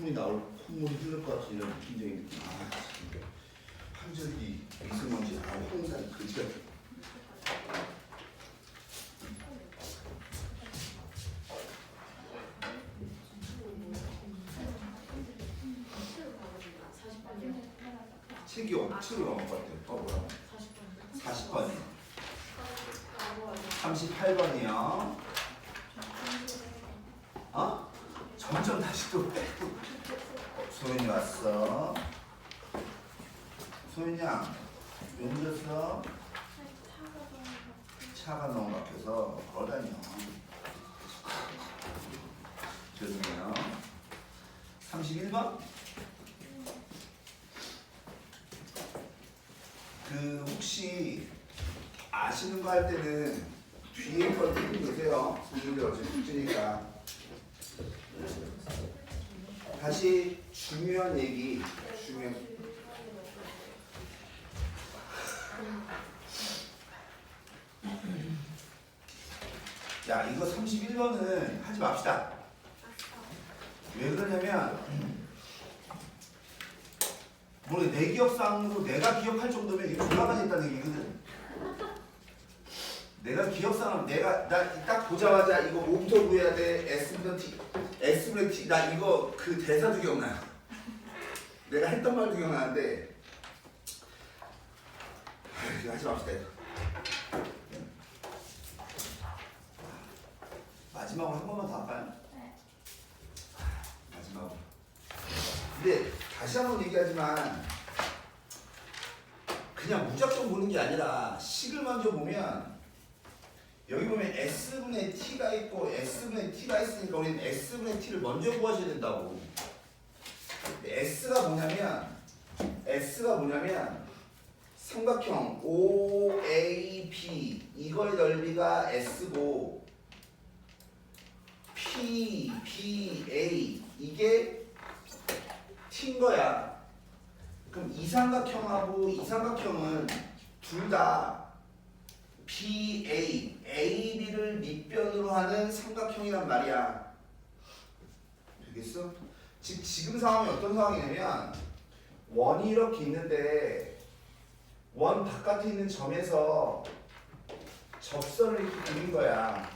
콧물이 흐를 것 같은 이런 느낌적인 느낌. 아, 진짜. 환절기, 미세먼지, 황산, 그지가. 책이 억지로 나온 것 같아요. 뭐라고? 40번이요. 38번이요. 점점 다시 또 소연이 왔어. 소연이야, 왜 늦었어? 차가 너무 막혀서 걸어다녀. 죄송해요. 31번? 혹시 아시는 거 할 때는 뒤에 걸 띄고 계세요. 선생님들 어차피 숙제니까. 다시 중요한 얘기. 야, 이거 31번은 하지 맙시다. 왜 그러냐면 내 기억상으로 내가 기억할 정도면 이거 올라가지 있다는 얘기거든. 내가 기억상으로 나 딱 보자마자 이거 뭐부터 구해야 돼? S분의 T. 나 이거 그 대사도 기억나요. 내가 했던 말도 기억나는데 이거 하지 맙시다. 마지막으로 한 번만 더 할까요? 네. 마지막으로. 근데 다시 한번 얘기하지만 그냥 무작정 보는 게 아니라 식을 먼저 보면 여기 보면 S분의 T가 있고 S분의 T가 있으니까 우리는 S분의 T를 먼저 구하셔야 된다고. S가 뭐냐면 삼각형 OAB 이거의 넓이가 S고 PBA 이게 T인 거야. 그럼 이 삼각형하고 이 삼각형은 둘 다 BA, AB를 밑변으로 하는 삼각형이란 말이야. 되겠어? 지금 상황이 어떤 상황이냐면 원이 이렇게 있는데 원 바깥에 있는 점에서 접선을 이렇게 그린 거야.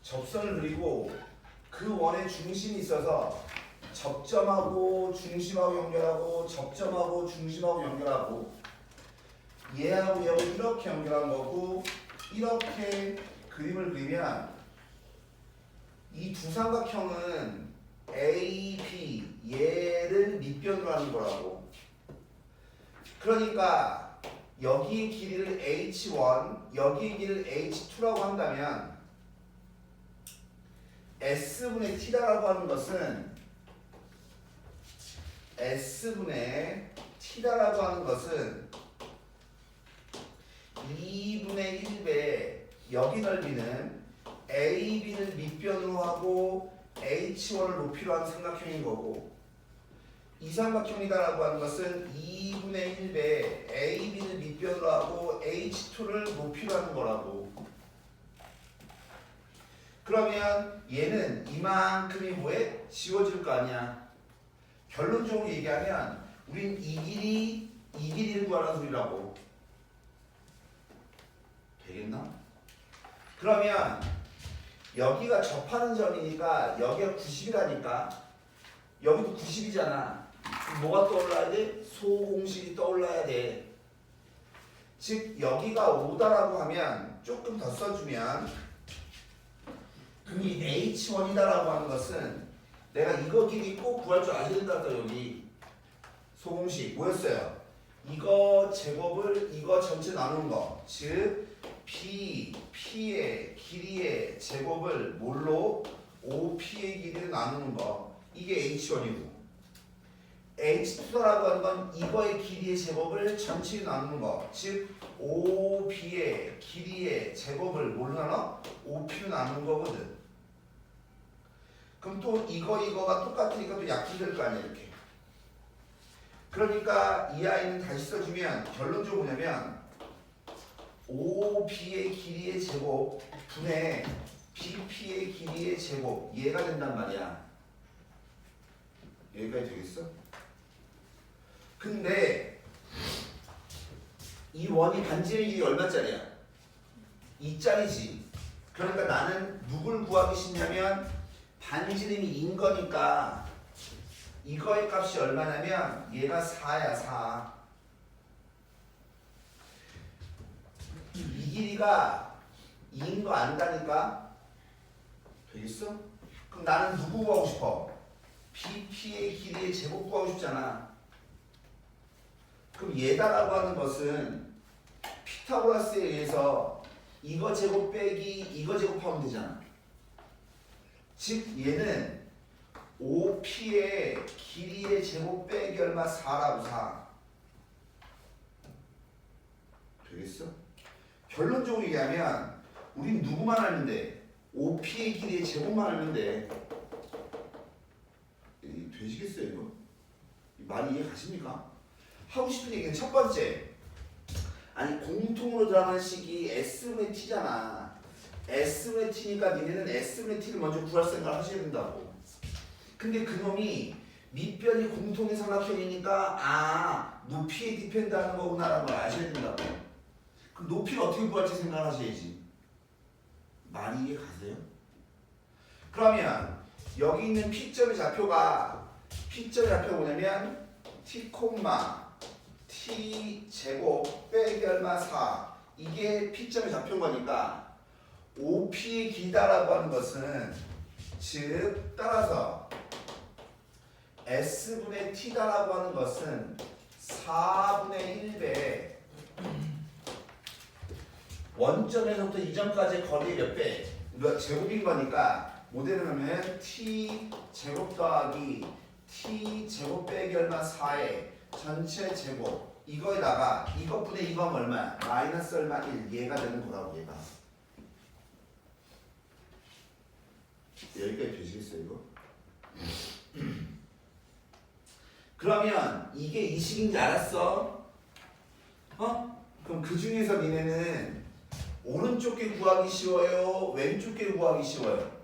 접선을 그리고 그 원의 중심이 있어서 접점하고 중심하고 연결하고 접점하고 중심하고 연결하고 얘하고 얘하고 이렇게 연결한 거고 이렇게 그림을 그리면 이 두 삼각형은 AB 얘를 밑변으로 하는 거라고. 그러니까 여기의 길이를 H1 여기의 길이를 H2라고 한다면 S분의 T라고 하는 것은 S분의 T라고 하는 것은 2분의 1배 여기 넓이는 AB를 밑변으로 하고 H1을 높이로 한 삼각형인 거고 이 삼각형이다라고 하는 것은 2분의 1배 AB를 밑변으로 하고 H2를 높이로 하는 거라고. 그러면 얘는 이만큼이 뭐해? 지워질 거 아니야. 결론적으로 얘기하면 우린 이 길이를 구하라는 소리라고. 되겠나? 그러면 여기가 접하는 점이니까 여기가 90이라니까 여기도 90이잖아. 뭐가 떠올라야 돼? 소공식이 떠올라야 돼. 즉 여기가 5다라고 하면 조금 더 써주면 이 H1이다라고 하는 것은 내가 이거 길이 꼭 구할 줄 아셔야 된다. 여기 소공식 뭐였어요? 이거 제곱을 이거 전체 나눈 거. 즉 P의 길이의 제곱을 뭘로? OP의 길이를 나누는 거. 이게 H1이고 H2라고 하는 건 이거의 길이의 제곱을 전체에 나누는 거. 즉 OB의 길이의 제곱을 뭘로 나눠? OP로 나누는 거거든. 그럼 또 이거가 똑같으니까 또 약분될 거 아니야 이렇게. 그러니까 이 아이는 다시 써주면 결론적으로 뭐냐면 OB의 길이의 제곱 분의 BP의 길이의 제곱 얘가 된단 말이야. 여기까지 되겠어? 근데 이 원이 반지의 길이 얼마짜리야? 2짜리지. 그러니까 나는 누굴 구하기 싫냐면 반지름이 인 거니까 이거의 값이 얼마냐면 얘가 4야 4. 이 길이가 2인 거 안다니까? 되겠어? 그럼 나는 누구 구하고 싶어? BP의 길이의 제곱 구하고 싶잖아. 그럼 얘다라고 하는 것은 피타고라스에 의해서 이거 제곱 빼기 이거 제곱하면 되잖아. 즉 얘는 5P의 길이의 제곱 빼기 얼마? 4라고 4. 되겠어? 결론적으로 얘기하면 우린 누구만 알면 돼? 5P의 길이의 제곱만 알면 돼. 되시겠어요 이거? 말이 이해 가십니까? 하고 싶은 얘기는 첫 번째, 아니 공통으로 들어가는 식이 S분의 T잖아. S분의 T니까 니네는 S분의 T를 먼저 구할 생각을 하셔야 된다고. 근데 그놈이 밑변이 공통의 삼각형이니까 아 높이에 디펜드하는 거구나라는 걸 아셔야 된다고. 그럼 높이를 어떻게 구할지 생각을 하셔야지. 말이 이해 가세요? 그러면 여기 있는 P점의 좌표가 뭐냐면 T, T 제곱 빼기 얼마 4 이게 P점의 좌표인 거니까 5P의 길다라고 하는 것은 즉 따라서 S분의 T다라고 하는 것은 4분의 1배 원점에서부터 이점까지의 거리 몇 배? 제곱인 거니까 모델을 하면 T 제곱 더하기 T 제곱 빼기 얼마 4의 전체 제곱 이거에다가 이것분의 이거면 얼마야? 마이너스 얼마 1 얘가 되는 거라고 얘가. 여기까지 되시겠어요 이거? 그러면 이게 이 식인지 알았어? 그럼 그 중에서 니네는 오른쪽 게 구하기 쉬워요? 왼쪽 게 구하기 쉬워요?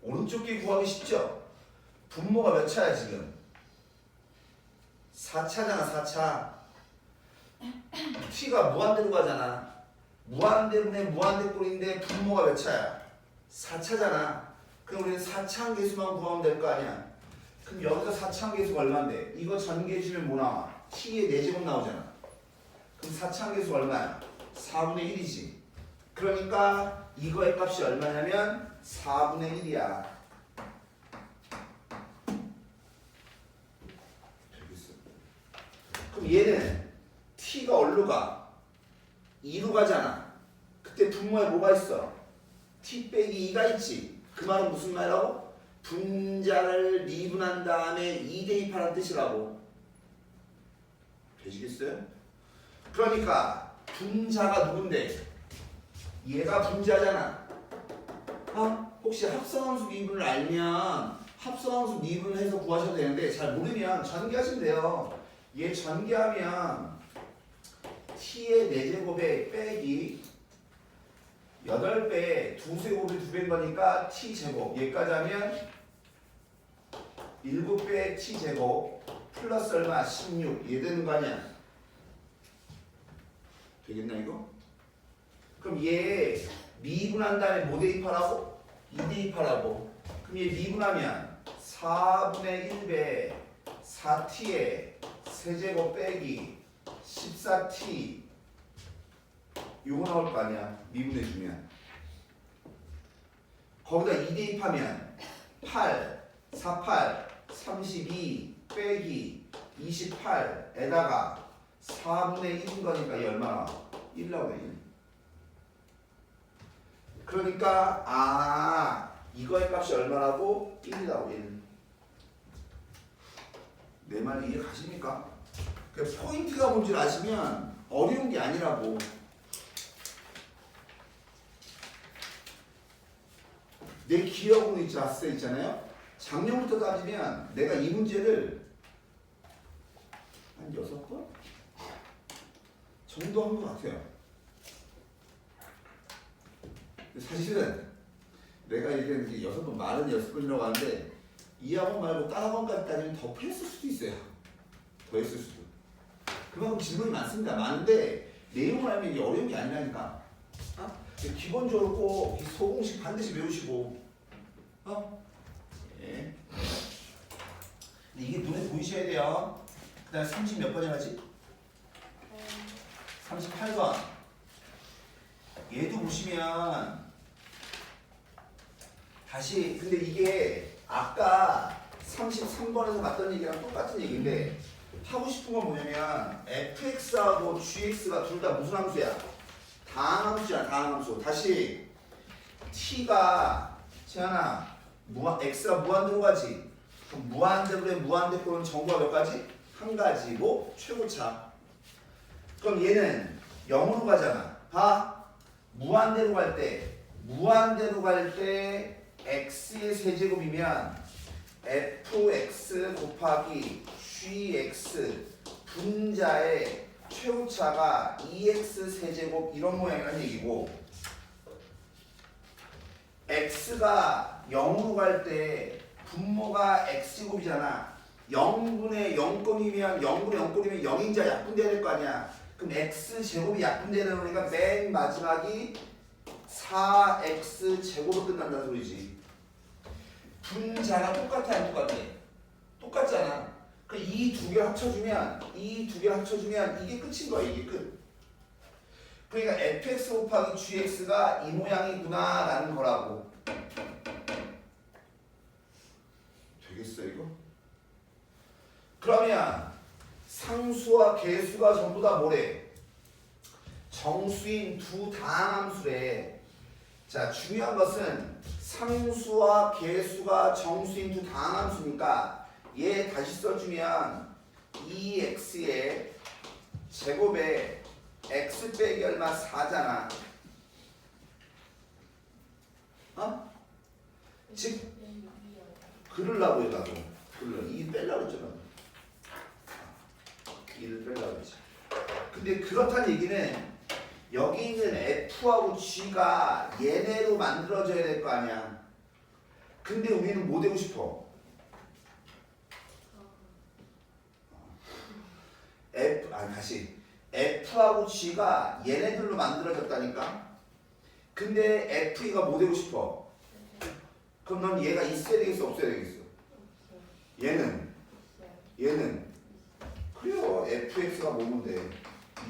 오른쪽 게 구하기 쉽죠? 분모가 몇 차야 지금? 4차잖아 4차. t가 무한대로 가잖아. 무한대분의 무한대꼴인데 분모가 몇 차야? 4차잖아. 그럼 우리는 4차항 계수만 구하면 될 거 아니야. 그럼 여기서 4차항 계수가 얼마인데? 이거 전개해주면 뭐 나와? t의 4제곱 나오잖아. 그럼 4차항 계수가 얼마야? 4분의 1이지. 그러니까 이거의 값이 얼마냐면 4분의 1이야. 되겠어. 그럼 얘는 t가 어디로 가? 2로 가잖아. 그때 분모에 뭐가 있어? t 빼기 2가 있지. 그 말은 무슨 말이라고? 분자를 미분한 다음에 2 대입하라는 뜻이라고. 되시겠어요? 그러니까 분자가 누군데? 얘가 분자잖아. 혹시 합성함수 미분을 알면 합성함수 미분을 해서 구하셔도 되는데 잘 모르면 전개하시면 돼요. 얘 전개하면 t의 4제곱에 빼기 8배 2제곱이 2배인 거니까 t제곱 얘까지 하면 7배 t제곱 플러스 얼마? 16 얘 되는 거 아니야? 되겠나 이거? 그럼 얘 미분한 다음에 뭐 대입하라고? 2 대입하라고. 그럼 얘 미분하면 4분의 1배 4t에 세제곱 빼기 14t 요거 나올 거 아니야. 미분해주면 거기다 2 대입하면 8 48 32 빼기 28에다가 4분의 1인 거니까 얘 얼마나? 1 나오네 1. 그러니까 이거의 값이 얼마라고? 1이라고 1. 내 말 이해 가십니까? 포인트가 뭔지 아시면 어려운 게 아니라고. 내 기억으로 있잖아요. 작년부터 따지면 내가 이 문제를 한 6번? 정도 한 것 같아요. 사실은 내가 얘기하는 게 6번, 말은 6번이라고 하는데 이 학원 말고 딴 학원까지 따지면 더 풀렸을 수도 있어요. 더 했을 수도. 그만큼 질문이 많습니다. 많은데 내용을 알면 이게 어려운 게 아니라니까. 기본적으로 꼭 이 소공식 반드시 외우시고. 예. 근데 이게 눈에 보이셔야 돼요. 그 다음에 30 몇 번이라 하지? 38번. 얘도 보시면 다시 근데 이게 아까 33번에서 봤던 얘기랑 똑같은 얘기인데 하고 싶은 건 뭐냐면 fx하고 gx가 둘 다 무슨 함수야? 다항함수야. 다항함수. 다시 t가 재현아 x가 무한대로 가지. 그럼 무한대로에 무한대표는 정보가 몇 가지? 한 가지고 최고차. 그럼 얘는 0으로 가잖아. 봐. 무한대로 갈 때 x의 세제곱이면 fx 곱하기 gx 분자의 최고차가 2x 세제곱 이런 모양이라는 얘기고 x가 0으로 갈 때 분모가 x제곱이잖아. 0분의 0꼴이면 0인자 약분돼야 될 거 아니야. 그럼 x제곱이 약분되는 거니까 맨 마지막이 4x 제곱으로 끝난다는 소리지. 분자가 똑같아 안 똑같아? 똑같잖아. 그 이 두 개를 합쳐주면 이게 끝인 거야. 이게 끝. 그러니까 fx 곱하기 gx가 이 모양이구나 라는 거라고. 되겠어 이거? 그러면 상수와 계수가 전부 다 뭐래? 정수인 두 다항함수래. 자, 중요한 것은 상수와 계수가 정수인 두 다항함수니까 얘 다시 써주면 2x의 제곱에 x 빼기 얼마 4잖아. 즉 그러려고 해 나도. 그러려고. 2 빼려고 했잖아. 2를 빼려고 했지. 근데 그렇다는 얘기는 여기 있는 F하고 G가 얘네로 만들어져야 될 거 아니야. 근데 우리는 뭐 되고 싶어? 다시 F하고 G가 얘네들로 만들어졌다니까. 근데 FE가 뭐 되고 싶어? 그럼 넌 얘가 있어야 되겠어 없어야 되겠어? 얘는 그래요. fx가 뭐면 돼?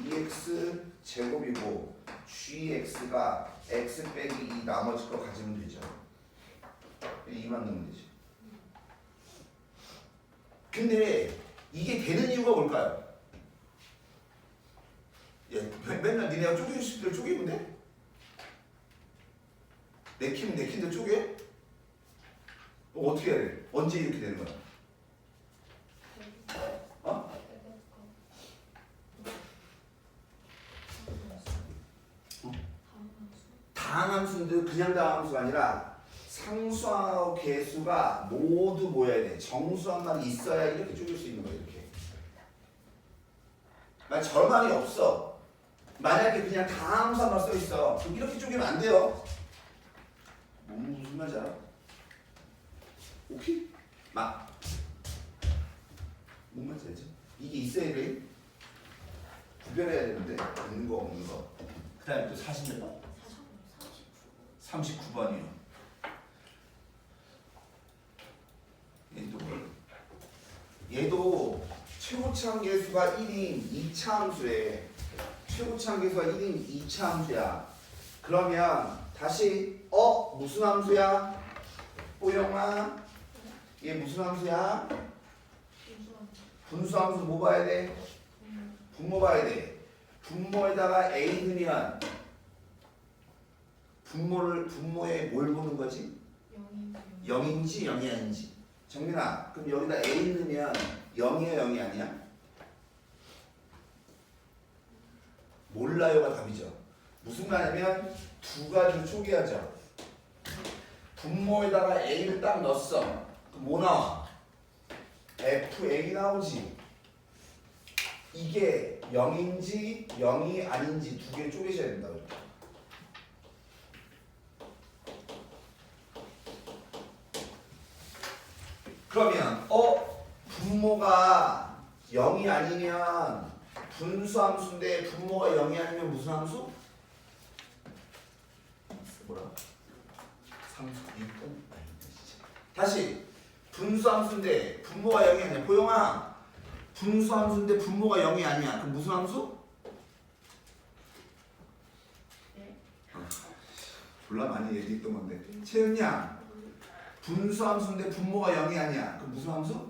2x 제곱이고 gx가 x 빼기 2 나머지 거 가지면 되죠. 2만 넣으면 되지. 근데 이게 되는 이유가 뭘까요? 맨날 니네가 쪼개고 싶을 때 쪼개면 돼? 내키면 내킨데 쪼개? 어떻게 해야 돼? 언제 이렇게 되는 거야? 다항함수인데 그냥 다항함수가 아니라 상수하고 계수가 모두 모여야 돼. 정수한 말이 있어야 이렇게 쪼갤 수 있는 거야. 이렇게. 만약 저런 말이 없어. 만약에 그냥 다항함수만 써 있어. 그럼 이렇게 쪼개면 안 돼요. 무슨 말인지 알아? 오케이? 뭔 말인지 알지? 이게 있어야 돼. 구별해야 되는데 있는 거 없는 거. 그 다음에 또 40몇 번? 39번이요. 얘도 최고차항 계수가 1인 2차 함수래. 최고차항 계수가 1인 2차 함수야. 그러면 다시 무슨 함수야? 뽀영아 얘 무슨 함수야? 분수 함수 뭐 봐야 돼? 분모 봐야 돼. 분모에다가 a 넣으면 분모에 뭘 보는 거지? 0인지 0이 아닌지. 정민아, 그럼 여기다 a 넣으면 0이야 0이 아니야? 몰라요가 답이죠. 무슨 말이냐면 두 가지를 쪼개야죠. 분모에다가 a를 딱 넣었어. 그럼 뭐 나와? fa 나오지. 이게 0인지 0이 아닌지 두 개 쪼개셔야 된다고. 그러면 분모가 0이 아니면 분수함수인데 분모가 0이 아니면 무슨 함수? 뭐라? 상수 이쁜? 다시 분수함수인데 분모가 0이 아니야. 보영아, 분수함수인데 분모가 0이 아니야. 그럼 무슨 함수? 몰라, 많이 얘기했던 건데. 채은이야, 분수함수인데 분모가 0이 아니야. 그럼 무슨 함수?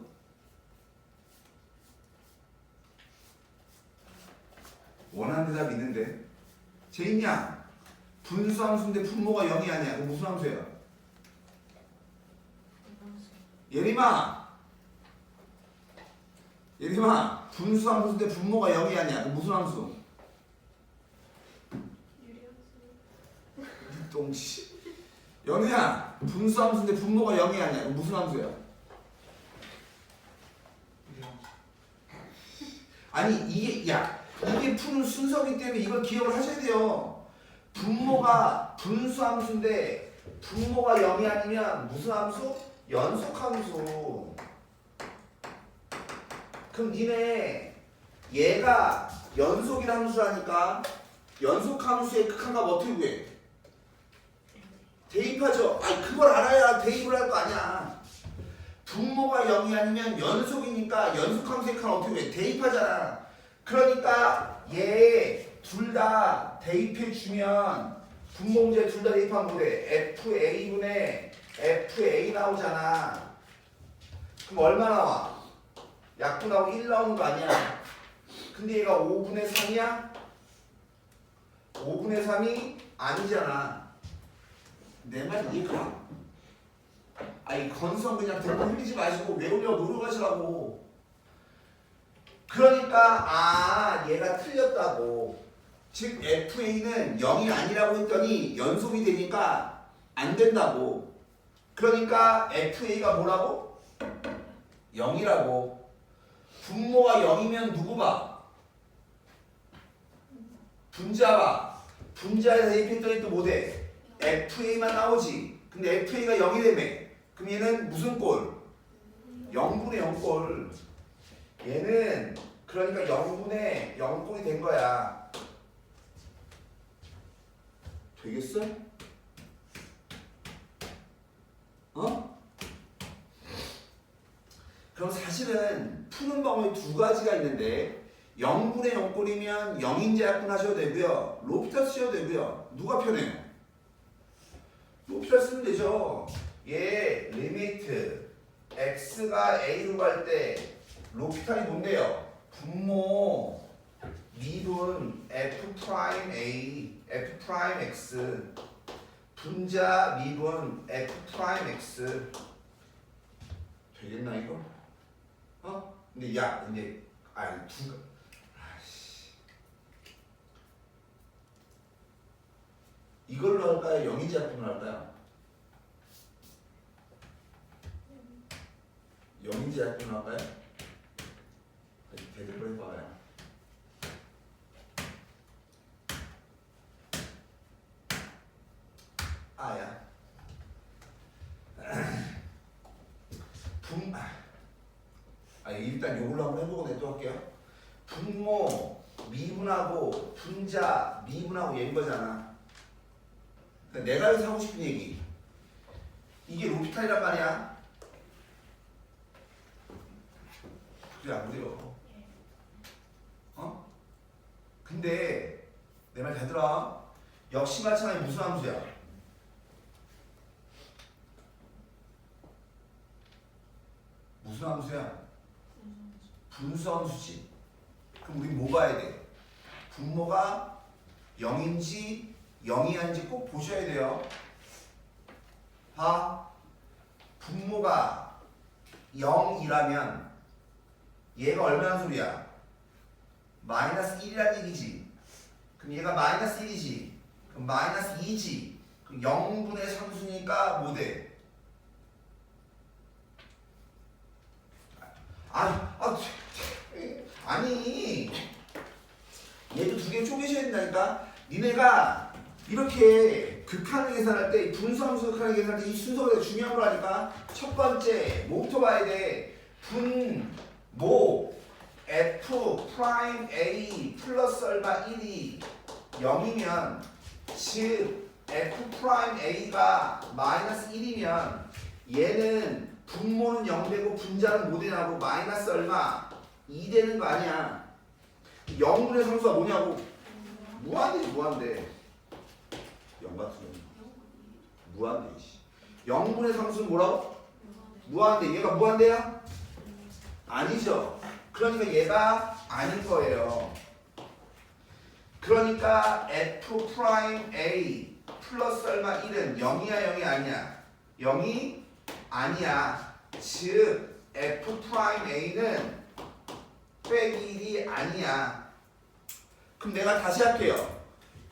원하는 대답이 있는데. 제인이야, 분수함수인데 분모가 0이 아니야. 그럼 무슨 함수예요? 예림아, 분수함수인데 분모가 0이 아니야. 그럼 무슨 함수? 똥씨. 연우야, 분수함수인데 분모가 0이 아니야. 그럼 무슨 함수야? 아니 이게 푸는 순서기 때문에 이걸 기억을 하셔야 돼요. 분모가 분수함수인데 분모가 0이 아니면 무슨 함수? 연속함수. 그럼 니네 얘가 연속이라는 함수라니까 연속함수의 극한값 어떻게 구해? 대입하죠. 아니 그걸 알아야 대입을 할 거 아니야. 분모가 0이 아니면 연속이니까 연속함수의 극한 어떻게 구해? 대입하잖아. 그러니까 얘 둘 다 대입해 주면 분모 문제 둘 다 대입하면 뭐래? FA분의 FA 나오잖아. 그럼 얼마 나와? 약분하고 1 나오는 거 아니야? 근데 얘가 5분의 3이야? 5분의 3이 아니잖아. 내 말 이해가? 아이 건성 그냥 듣고 흘리지 마시고 외우려고 노력하시라고. 그러니까 얘가 틀렸다고. 즉 FA는 0이 아니라고 했더니 연속이 되니까 안 된다고. 그러니까 FA가 뭐라고? 0이라고. 분모가 0이면 누구 봐? 분자 봐. 분자에서 대입했더니 또 뭐 돼? FA만 나오지. 근데 FA가 0이 되면 그럼 얘는 무슨 꼴? 0분의 0꼴. 얘는 그러니까 0분의 0꼴이 된 거야. 되겠어? 그럼 사실은 푸는 방법이 두 가지가 있는데 0분의 0꼴이면 0인제 약분 하셔도 되고요. 로피탈 쓰셔도 되고요. 누가 편해요? 로피탈 쓰면 되죠. 얘 리미트 x가 a로 갈 때 로피탈이 뭔데요? 분모 미분 f 프라임 a f 프라임 x 분자 미분 f 프라임 x 되겠나 이거? 근데 근데 이걸로 할까요? 영인제 약분을 할까요? 영인제 약분을 할까요? 대답을 해봐요. 일단 요걸로 한번 해보고 내또 할게요. 분모 미분하고 분자 미분하고 얘인 거잖아. 그러니까 내가 여기서 하고 싶은 얘기, 이게 로피탈이란 말이야. 그래 안 그래요? 근데 내 말 잘 들어. 역시 마찬가지 무슨 함수야? 무슨 함수야? 분수함수지. 그럼 우리 뭐 봐야 돼? 분모가 0인지 0이 아닌지 꼭 보셔야 돼요. 분모가 0이라면 얘가 얼마나 소리야? 마이너스 1이란 얘기지. 그럼 얘가 마이너스 1이지. 그럼 마이너스 2지. 그럼 0분의 3수니까 뭐 돼? 아니 있다니까. 니네가 이렇게 극한을 계산할 때, 분수함수 극한을 계산할 때 이 순서가 되게 중요한 거라니까. 첫 번째, 뭐부터 봐야 돼? 분모 f 프라임 a 플러스 얼마 1이 0이면, 즉 f 프라임 a가 마이너스 1이면 얘는 분모는 0 되고 분자는 뭐 되냐고, 마이너스 얼마 2 되는 거 아니야. 0분의 상수가 뭐냐고. 무한대지 무한대. 0 같은 거 무한대지. 0분의 상수는 뭐라고? 무한대. 얘가 무한대야? 아니죠. 그러니까 얘가 아닌 거예요. 그러니까 f 프라임 a 플러스 얼마 1은 0이야 0이 아니야? 0이 아니야. 즉 f 프라임 a는 빼기 1이 아니야. 그럼 내가 다시 할게요.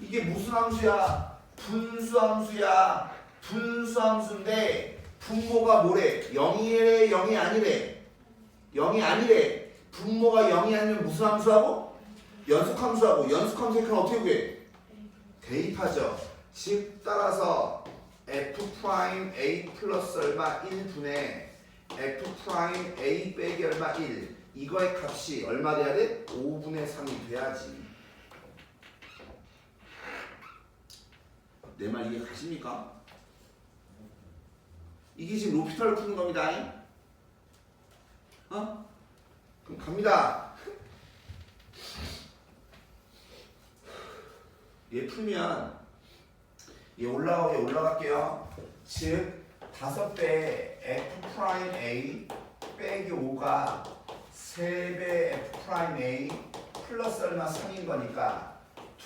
이게 무슨 함수야? 분수함수야. 분수함수인데 분모가 뭐래? 0이래 0이 아니래? 0이 아니래. 분모가 0이 아니면 무슨 함수하고? 연속함수하고. 연속함수의 칸 어떻게 구해? 대입하죠. 즉 따라서 f 프라임 a 플러스 얼마 1분의 f 프라임 a 빼기 얼마 1, 이거의 값이 얼마 돼야 돼? 5분의 3이 돼야지. 내 말 이해 가십니까? 이게 지금 로피탈을 푸는 겁니다. 어? 그럼 갑니다. 얘 풀면 얘 올라갈게요. 즉 5배 f 프라임 a 빼기 5가 3배 f 프라임 a 플러스 얼마 3인 거니까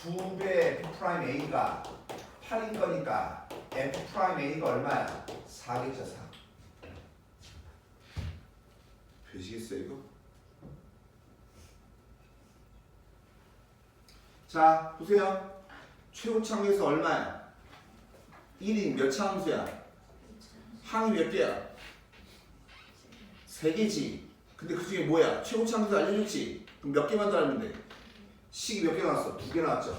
2배 f 프라임 a가 8인 거니까 f 프라임 a가 얼마야? 4겠죠 4. 되시겠어요 이거? 자 보세요. 최고차함수에서 얼마야? 1인 몇 차함수야? 항이 몇 개야? 3개지. 근데 그 중에 뭐야? 최고차함수 알려줬지? 그럼 몇 개만 더 알면 돼? 식이 몇 개 나왔어? 2개 나왔죠?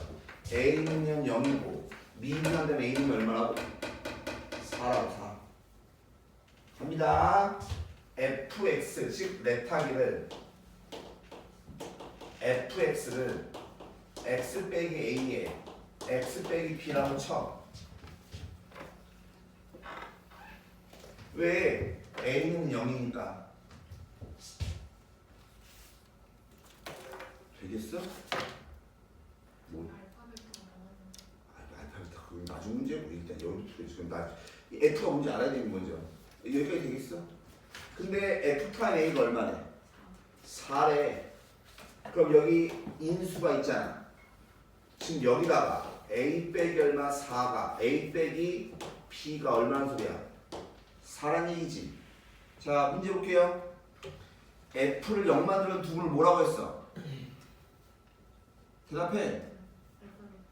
a는 0이고 미분한 다음에 a는 얼마라고? 4라고 4. 갑니다. fx 즉 레타기를 fx를 x 빼기 a에 x 빼기 b라고 쳐. 왜? a는 0이니까. 되겠어? 뭐? 알파벳 그건 나중 문제고 일단 여기부터 지금 f가 뭔지 알아야 되는 거죠. 여기까지 되겠어? 근데 f 프라임 a가 얼마네? 4래. 그럼 여기 인수가 있잖아. 지금 여기다가 a 빼기 얼마 4가 a 빼기 b가 얼마나 소리야? 4란 얘기지. 자 문제 볼게요. f를 0 만들면 두분을 뭐라고 했어? 대답해.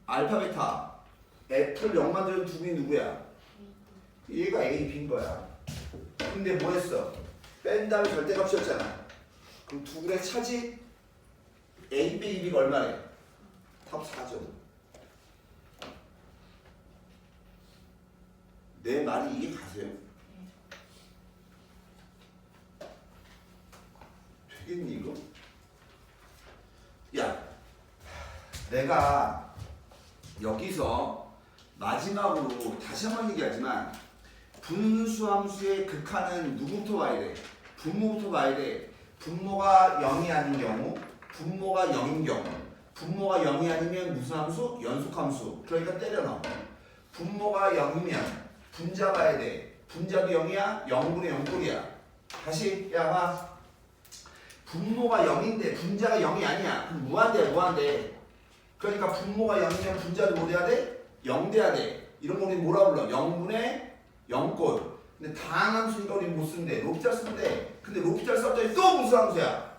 알파 베타. f를 0 만들면 두분이 누구야? 얘가 a b인 거야. 근데 뭐 했어? 뺀 다음에 절대값이었잖아. 그럼 두분의 차지 a 빼기 b가 얼마래? 답 4죠. 내 말이 이게 가세요? 되겠니 이거? 야, 내가 여기서 마지막으로 다시 한번 얘기하지만 분수함수의 극한은 누구부터 봐야 돼? 분모부터 봐야 돼. 분모가 0이 아닌 경우, 분모가 0인 경우, 분모가 0이 아니면 무슨 함수? 연속함수. 그러니까 때려 넣어. 분모가 0이면 분자 봐야 돼. 분자도 0이야? 0분의 0꼴이야. 다시 야 봐. 분모가 0인데 분자가 0이 아니야. 그럼 무한대야 무한대. 그러니까 분모가 0이면 분자도 뭐 돼야 돼? 0 돼야 돼. 이런 거 우리 뭐라 불러? 0분의 0꼴. 근데 다항함수니까 우리 못 쓰는데 로피탈 쓰는데, 근데 로피탈 썼더니 또 무슨 함수야?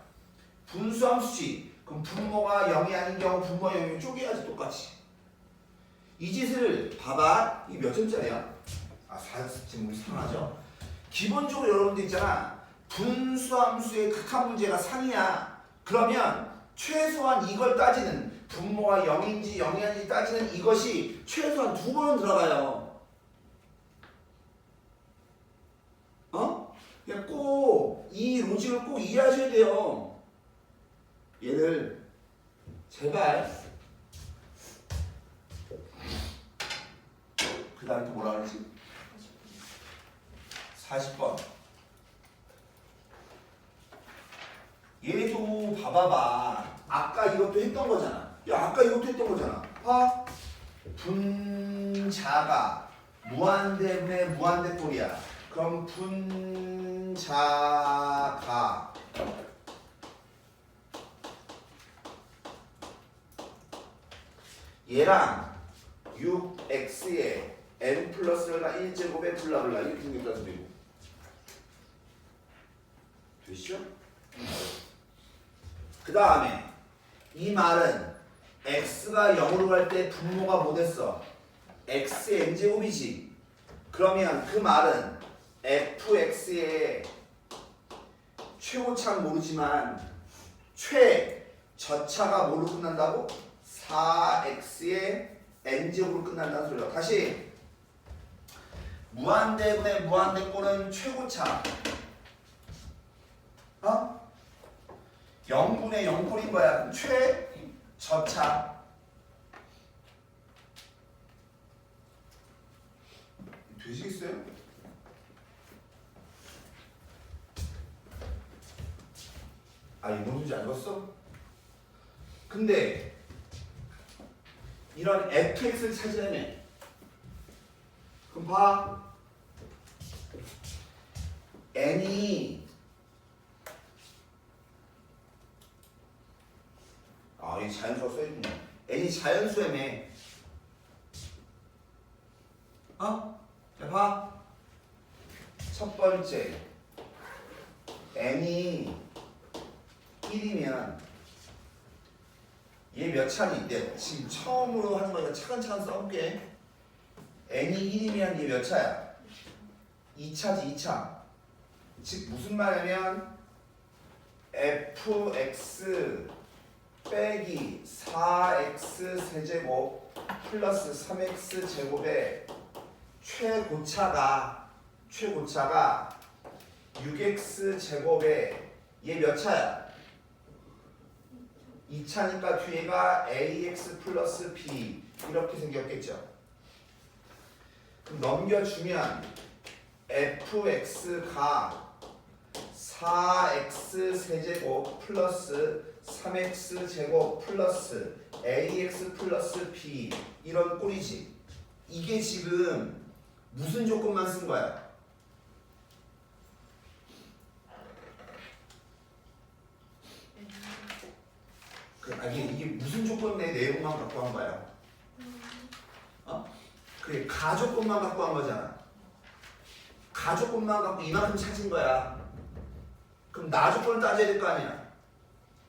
분수함수지. 그럼 분모가 0이 아닌 경우 분모가 0이면 쪼개야지 똑같이. 이 짓을 봐봐. 이게 몇 점짜리야? 아, 지금 우리 상하죠? 기본적으로 여러분들 있잖아. 분수함수의 극한 문제가 상이야. 그러면 최소한 이걸 따지는 분모가 0인지 0이 아닌지 따지는 이것이 최소한 2번은 들어가요. 그냥 꼭 이 로직을 꼭 이해하셔야 돼요. 얘를 제발 그 다음에 또 뭐라 그러지? 40번. 얘도 봐봐봐. 아까 이것도 했던 거잖아. 야, 아까 이것도 했던 거잖아. 봐. 분자가 무한대분의 무한대꼴이야. 그럼 분자가 얘랑 6x에 n 플러스가 1제곱에 블라블라 이렇게 생겼다는 소리고. 됐죠? 그 다음에 이 말은 x가 0으로 갈 때 분모가 뭐 됐어? x의 n제곱이지. 그러면 그 말은 fx의 최고차는 모르지만 최저차가 뭐로 끝난다고? 4x의 n제곱으로 끝난다는 소리야. 다시 무한대분의 무한대꼴은 최고차 0분의 0꼴인 거야. 그럼 최저차 되시겠어요? 아, 이거 뭔지 알겠어? 근데 이런 fx를 찾으려면 그럼 봐. n이 이 자연수가 써있구나. n이 자연수에매. 자, 봐. 첫 번째 n이 1이면 얘 몇 차니? 내 지금 처음으로 하는 거니까 차근차근 써볼게. n이 1이면 얘 몇 차야? 2차지 2차. 즉 무슨 말이냐면 fx 빼기 4x 세제곱 플러스 3x 제곱의 최고차가 6x 제곱에 얘 몇 차야? 2차니까 뒤에가 ax 플러스 b 이렇게 생겼겠죠. 그럼 넘겨주면 fx가 4x 세제곱 플러스 3x 제곱 플러스 ax 플러스 b 이런 꼴이지. 이게 지금 무슨 조건만 쓴 거야? 이게 무슨 조건 내 내용만 갖고 한 거야? 그래, 가조건만 갖고 한 거잖아. 가조건만 갖고 이만큼 찾은 거야. 그럼 나조건을 따져야 될 거 아니야.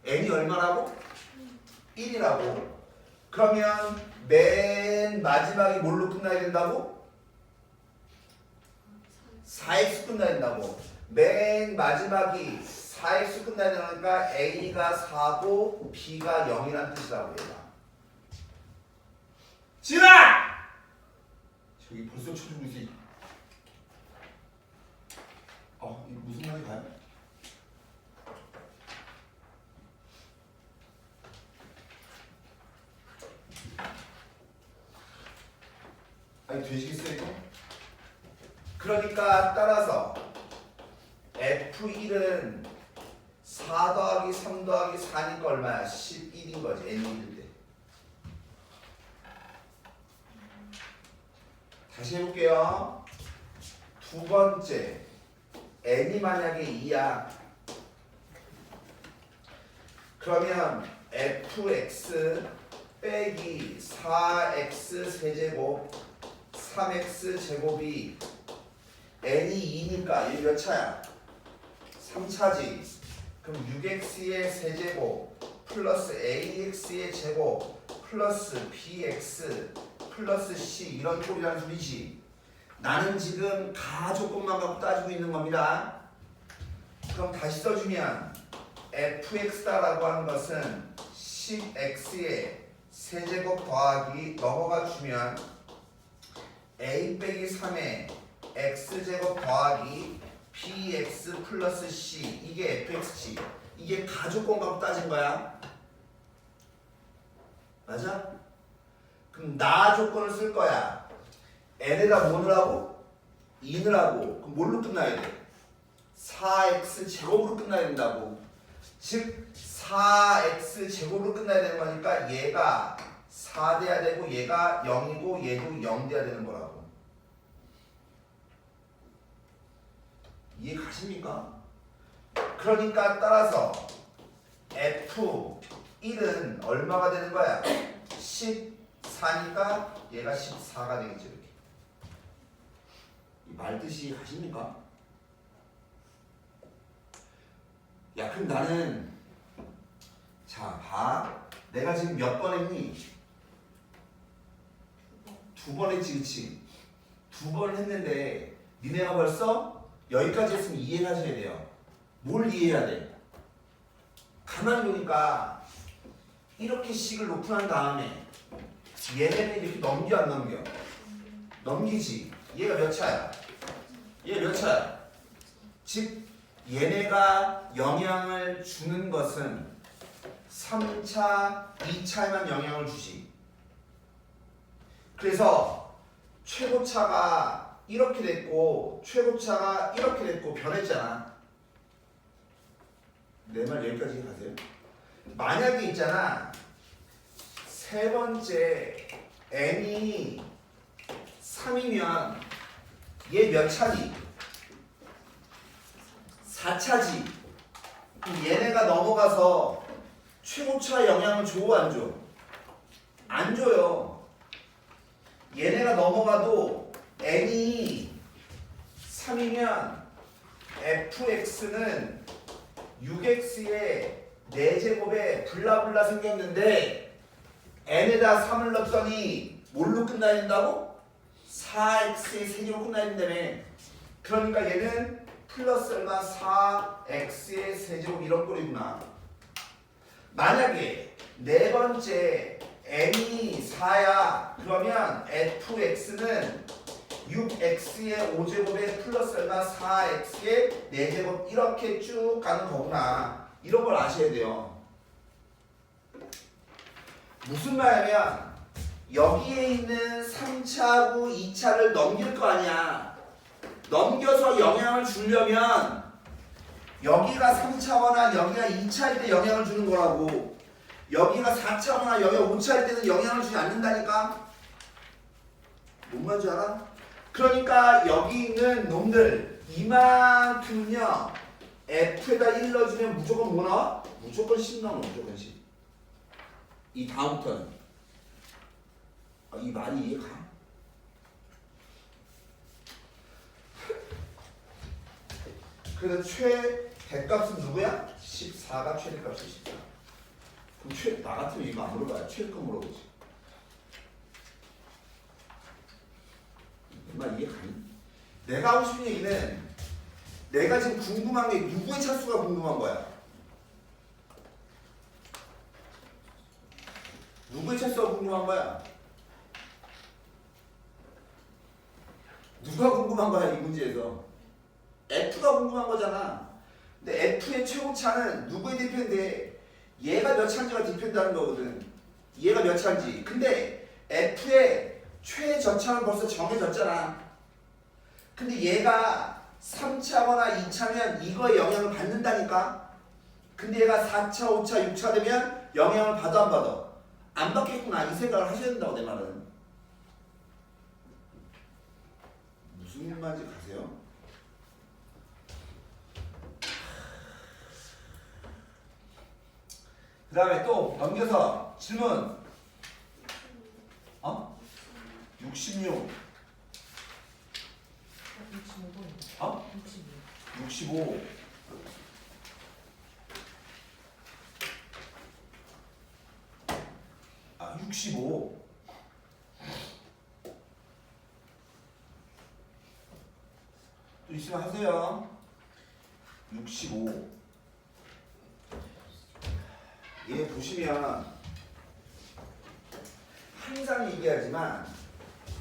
n이 얼마라고? 1이라고. 그러면 맨 마지막이 뭘로 끝나야 된다고? 4x 끝나야 된다고. 맨 마지막이 4x 끝나야 되니까 a가 4고 b가 0이라는 뜻이라고 얘가. 지은아! 저기 벌써 쳐주고 있어. 이거 무슨 말이 가요? 아니 되시겠어요 이거? 그러니까 따라서 F1은 4 더하기 3 더하기 4니까 얼마야? 11인 거지. n이 있는데. 다시 해볼게요. 두 번째 n이 만약에 2야. 그러면 fx 빼기 4x 세제곱 3x 제곱이 n이 2니까 이게 몇 차야? 3차지. 그럼 6x의 세제곱 플러스 ax의 제곱 플러스 bx 플러스 c 이런 꼴이라는 소리지. 나는 지금 가조건만 갖고 따지고 있는 겁니다. 그럼 다시 써주면 fx다라고 하는 것은 10x에 세제곱 더하기 넘어가 주면 a 빼기 3의 x제곱 더하기 bx 플러스 c 이게 fx지. 이게 가족공값 따진 거야. 맞아? 그럼 나 조건을 쓸 거야. n에다 뭐 넣으라고? 2 넣으라고. 그럼 뭘로 끝나야 돼? 4x 제곱으로 끝나야 된다고. 즉 4x 제곱으로 끝나야 되는 거니까 얘가 4 돼야 되고 얘가 0이고 얘도 0 돼야 되는 거라고. 이해 가십니까? 그러니까 따라서 F1은 얼마가 되는 거야? 14니까 얘가 14가 되겠죠. 이렇게. 이 말뜻이 가십니까? 야 그럼 나는 자 봐. 내가 지금 몇 번 했니? 2번 했지 그치? 2번 했는데 니네가 벌써 여기까지 했으면 이해를 하셔야 돼요. 뭘 이해해야 돼? 가만히 보니까 이렇게 식을 오픈한 다음에 얘네는 이렇게 넘겨 안 넘겨? 넘기지. 얘가 몇 차야? 얘 몇 차야? 즉 얘네가 영향을 주는 것은 3차, 2차에만 영향을 주지. 그래서 최고차가 이렇게 됐고 최고차가 이렇게 됐고 변했잖아. 내 말 여기까지 가세요. 만약에 있잖아. 세 번째 n이 3이면 얘 몇 차지? 4차지. 얘네가 넘어가서 최고차 영향을 줘, 안 줘? 안 줘요. 얘네가 넘어가도 n이 3이면 fx는 6x의 4제곱에 블라블라 생겼는데 n에다 3을 넣었더니 뭘로 끝나야 된다고? 4x의 세제곱 끝나야 된다며. 그러니까 얘는 플러스 얼마 4x의 세제곱 이런 꼴이구나. 만약에 네 번째 n이 4야 그러면 fx는 6x의 5제곱에 플러스 얼마 4x의 4제곱 이렇게 쭉 가는 거구나. 이런 걸 아셔야 돼요. 무슨 말이냐면 여기에 있는 3차하고 2차를 넘길 거 아니야. 넘겨서 영향을 주려면 여기가 3차거나 여기가 2차일 때 영향을 주는 거라고. 여기가 4차거나 여기가 5차일 때는 영향을 주지 않는다니까. 뭔 말인지 알아? 그러니까 여기 있는 놈들 이만큼요 F에다 1 넣어주면 무조건 뭐 나와? 무조건 10 나와. 무조건 10. 이 다음부터는 이 말이 이해가? 그래서 최대값은 누구야? 14가 최대값이 14. 그럼 나 같으면 이거 안 물어봐요. 최대값 물어보지. 정말 이해 가니? 내가 하고 싶은 얘기는 내가 지금 궁금한 게 누구의 차수가 궁금한 거야. 누구의 차수가 궁금한 거야? 누가 궁금한 거야 이 문제에서? F가 궁금한 거잖아. 근데 F의 최고차는 누구의 디펜드에 얘가 몇 차인지가 디펜드하는 거거든. 얘가 몇 차인지. 근데 F의 최저차는 벌써 정해졌잖아. 근데 얘가 3차거나 2차면 이거에 영향을 받는다니까. 근데 얘가 4차, 5차, 6차 되면 영향을 받아 안 받아? 안 받겠구나. 이 생각을 하셔야 된다고 내 말은. 무슨 말인지 가세요? 그 다음에 또 넘겨서 질문. 66. 65. 아, 65. 또 있으면 하세요. 65. 얘 보시면 항상 얘기하지만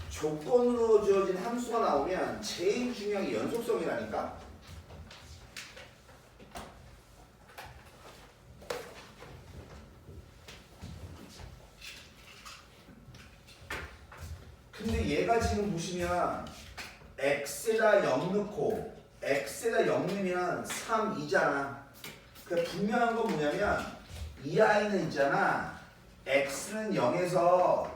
조건으로 주어진 함수가 나오면 제일 중요한 게 연속성이라니까. 근데 얘가 지금 보시면 x에다 0 넣고 x에다 0 넣으면 3, 2잖아. 그러니까 분명한 건 뭐냐면 이 아이는 있잖아. x는 0에서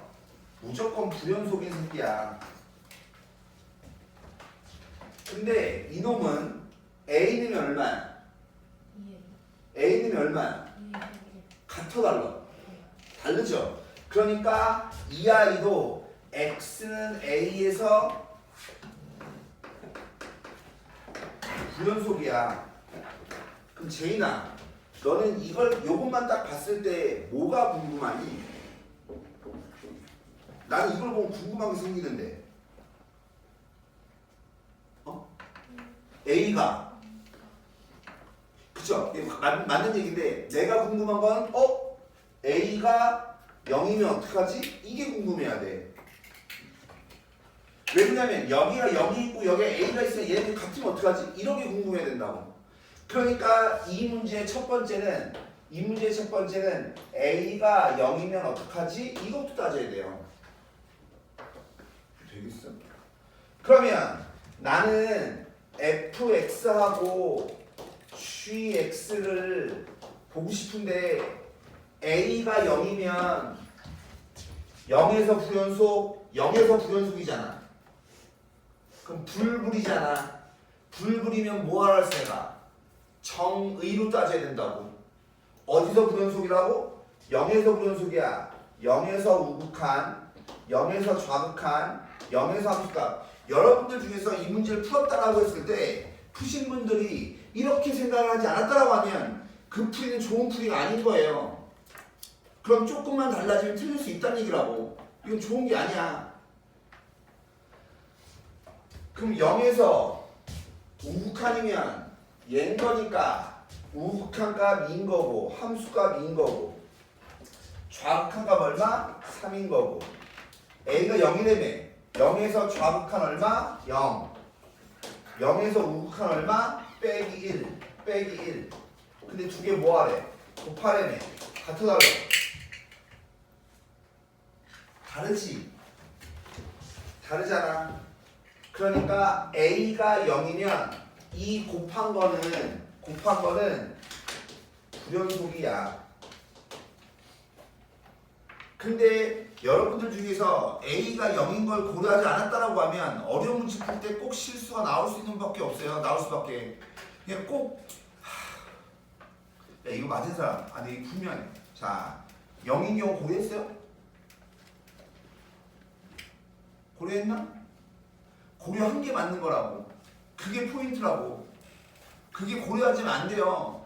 무조건 불연속인 새끼야. 근데 이놈은 a는 얼마야? a는 얼마야? 같아 달라? 다르죠? 그러니까 이 아이도 x는 a에서 불연속이야. 그럼 제인아, 너는 이걸 요것만 딱 봤을 때 뭐가 궁금하니? 나는 이걸 보면 궁금한 게 생기는데. A가 그쵸? 맞는 얘기인데 내가 궁금한 건 A가 0이면 어떡하지? 이게 궁금해야 돼. 왜 그러냐면 여기가 0이 있고 여기에 A가 있으면 얘네들 같으면 어떡하지? 이런 게 궁금해야 된다고. 그러니까 이 문제의 첫 번째는 A가 0이면 어떡하지? 이것도 따져야 돼요. 되겠어? 그러면 나는 fx하고 gx를 보고 싶은데 a가 0이면 0에서 불연속이잖아. 그럼 불불이잖아. 불불이면 뭐하러 할 새가? 정의로 따져야 된다고. 어디서 불연속이라고? 0에서 불연속이야. 0에서 우극한, 0에서 좌극한, 0에서 함수값. 여러분들 중에서 이 문제를 풀었다라고 했을 때 푸신 분들이 이렇게 생각을 하지 않았다라고 하면 그 풀이는 좋은 풀이가 아닌 거예요. 그럼 조금만 달라지면 틀릴 수 있다는 얘기라고. 이건 좋은 게 아니야. 그럼 0에서 우극한이면 얘인 거니까 우극한 값인 거고 함수 값인 거고 좌극한 값 얼마? 3인 거고 A가 0이라며 0에서 좌극한 얼마? 0. 0에서 우극한 얼마? 빼기 1. 빼기 1. 근데 두 개 뭐하래? 곱하래매. 같아 달라. 다르지? 다르잖아. 그러니까 A가 0이면 이 곱한 거는 불연속이야. 근데 여러분들 중에서 A가 0인 걸 고려하지 않았다라고 하면 어려운 문제 풀 때 꼭 실수가 나올 수 있는 밖에 없어요. 나올 수밖에. 그냥 꼭 야, 이거 맞은 사람. 아, 근데 이거 분명해. 자, 0인 경우 고려했어요? 고려했나? 고려한 게 맞는 거라고. 그게 포인트라고. 그게 고려하지면 안 돼요.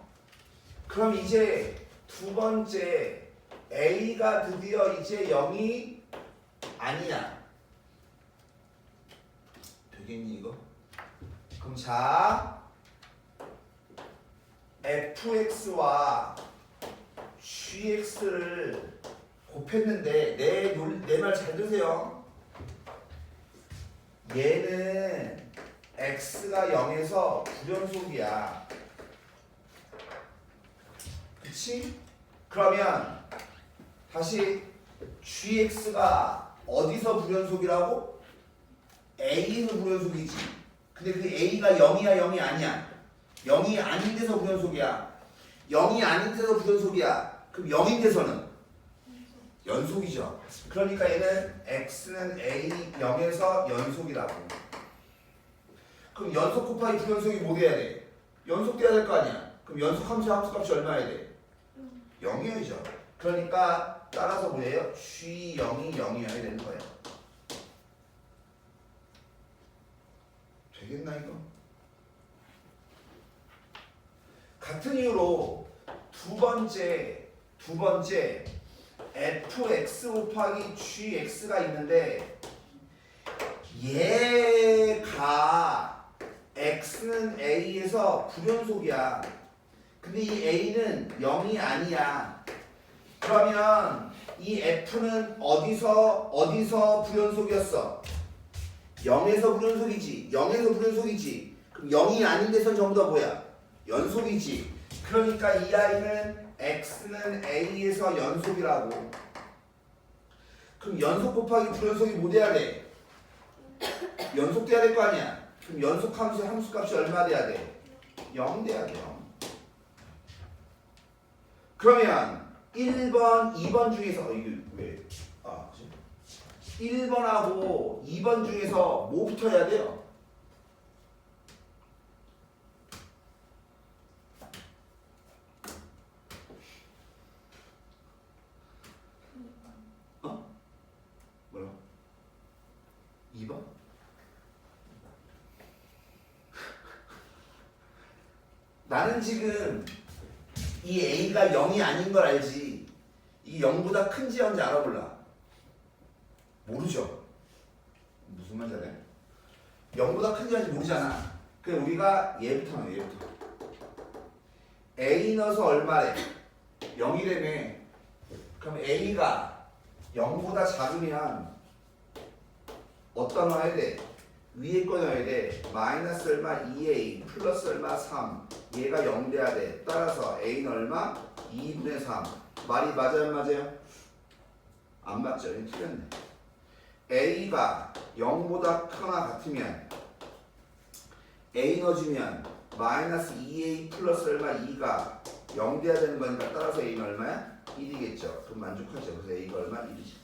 그럼 이제 두 번째 A가 드디어 이제 0이 아니야. 되겠니 이거? 그럼 자 fx와 gx를 곱했는데 내 말 잘 들으세요. 얘는 x가 0에서 불연속이야. 그치? 그러면 다시 gx가 어디서 불연속이라고? a에서 불연속이지. 근데 그 a가 0이야 0이 아니야? 0이 아닌 데서 불연속이야. 0이 아닌 데서 불연속이야. 그럼 0인 데서는? 연속이죠. 그러니까 얘는 x는 a 0에서 연속이라고. 그럼 연속 곱하기 불연속이 뭐 돼야 돼? 연속돼야 될 거 아니야. 그럼 연속 함수값이 얼마야 돼? 0이어야죠. 그러니까 따라서 뭐예요? G0이 0이어야 되는 거예요. 되겠나 이거? 같은 이유로 두 번째 fx 곱하기 gx가 있는데 얘가 x는 a에서 불연속이야. 근데 이 a는 0이 아니야. 그러면 이 F는 어디서 불연속이었어? 0에서 불연속이지. 0에서 불연속이지. 그럼 0이 아닌 데선 전부 다 뭐야? 연속이지. 그러니까 이 아이는 X는 A에서 연속이라고. 그럼 연속 곱하기 불연속이 뭐 돼야 돼? 연속돼야 될 거 아니야. 그럼 연속함수 함수값이 얼마 돼야 돼? 0 돼야 돼. 0. 그러면 1번, 2번 중에서 이게 왜? 그치? 1번하고 2번 중에서 뭐 붙어야 돼요? 뭐라고? 2번? 나는 지금 이 A가 0이 아닌 걸 알지. 이게 0보다 큰지 작은지 알아볼라. 모르죠. 무슨 말인지 알아요? 0보다 큰지 작은지 모르잖아. 그럼 우리가 얘부터 하면 얘부터. A 넣어서 얼마래? 0이라며. 그럼 A가 0보다 작으면 어떤 넣어야 돼? 위에 거 넣어야 돼. 마이너스 얼마? 2A 플러스 얼마? 3. 얘가 0 돼야 돼. 따라서 A는 얼마? 2분의 3. 말이 맞아요? 안 맞아요? 안 맞죠? 이거 틀렸네. A가 0보다 크거나 같으면 A 넣어주면 마이너스 2A 플러스 얼마? 2가 0 돼야 되는 거니까 따라서 A는 얼마야? 1이겠죠. 그럼 만족하죠. 그래서 A가 얼마? 1이죠.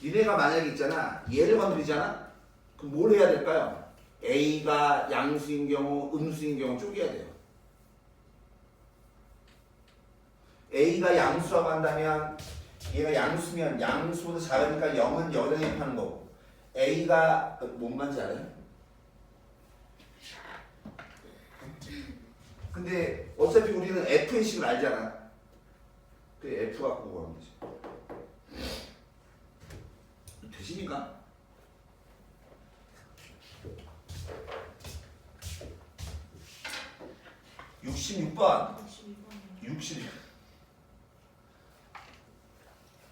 니네가 만약에 있잖아. 얘를 건드리잖아? 그럼 뭘 해야 될까요? A가 양수인 경우, 음수인 경우 쪼개야 돼요. A가 양수라고 한다면 얘가 양수면 양수보다 작으니까 0은 여기다 대입하는 거고 A가 뭔 말인지 알아요? 근데 어차피 우리는 F의 식을 알잖아. 그 F 갖고 구하면 되지. 되십니까? 66번 60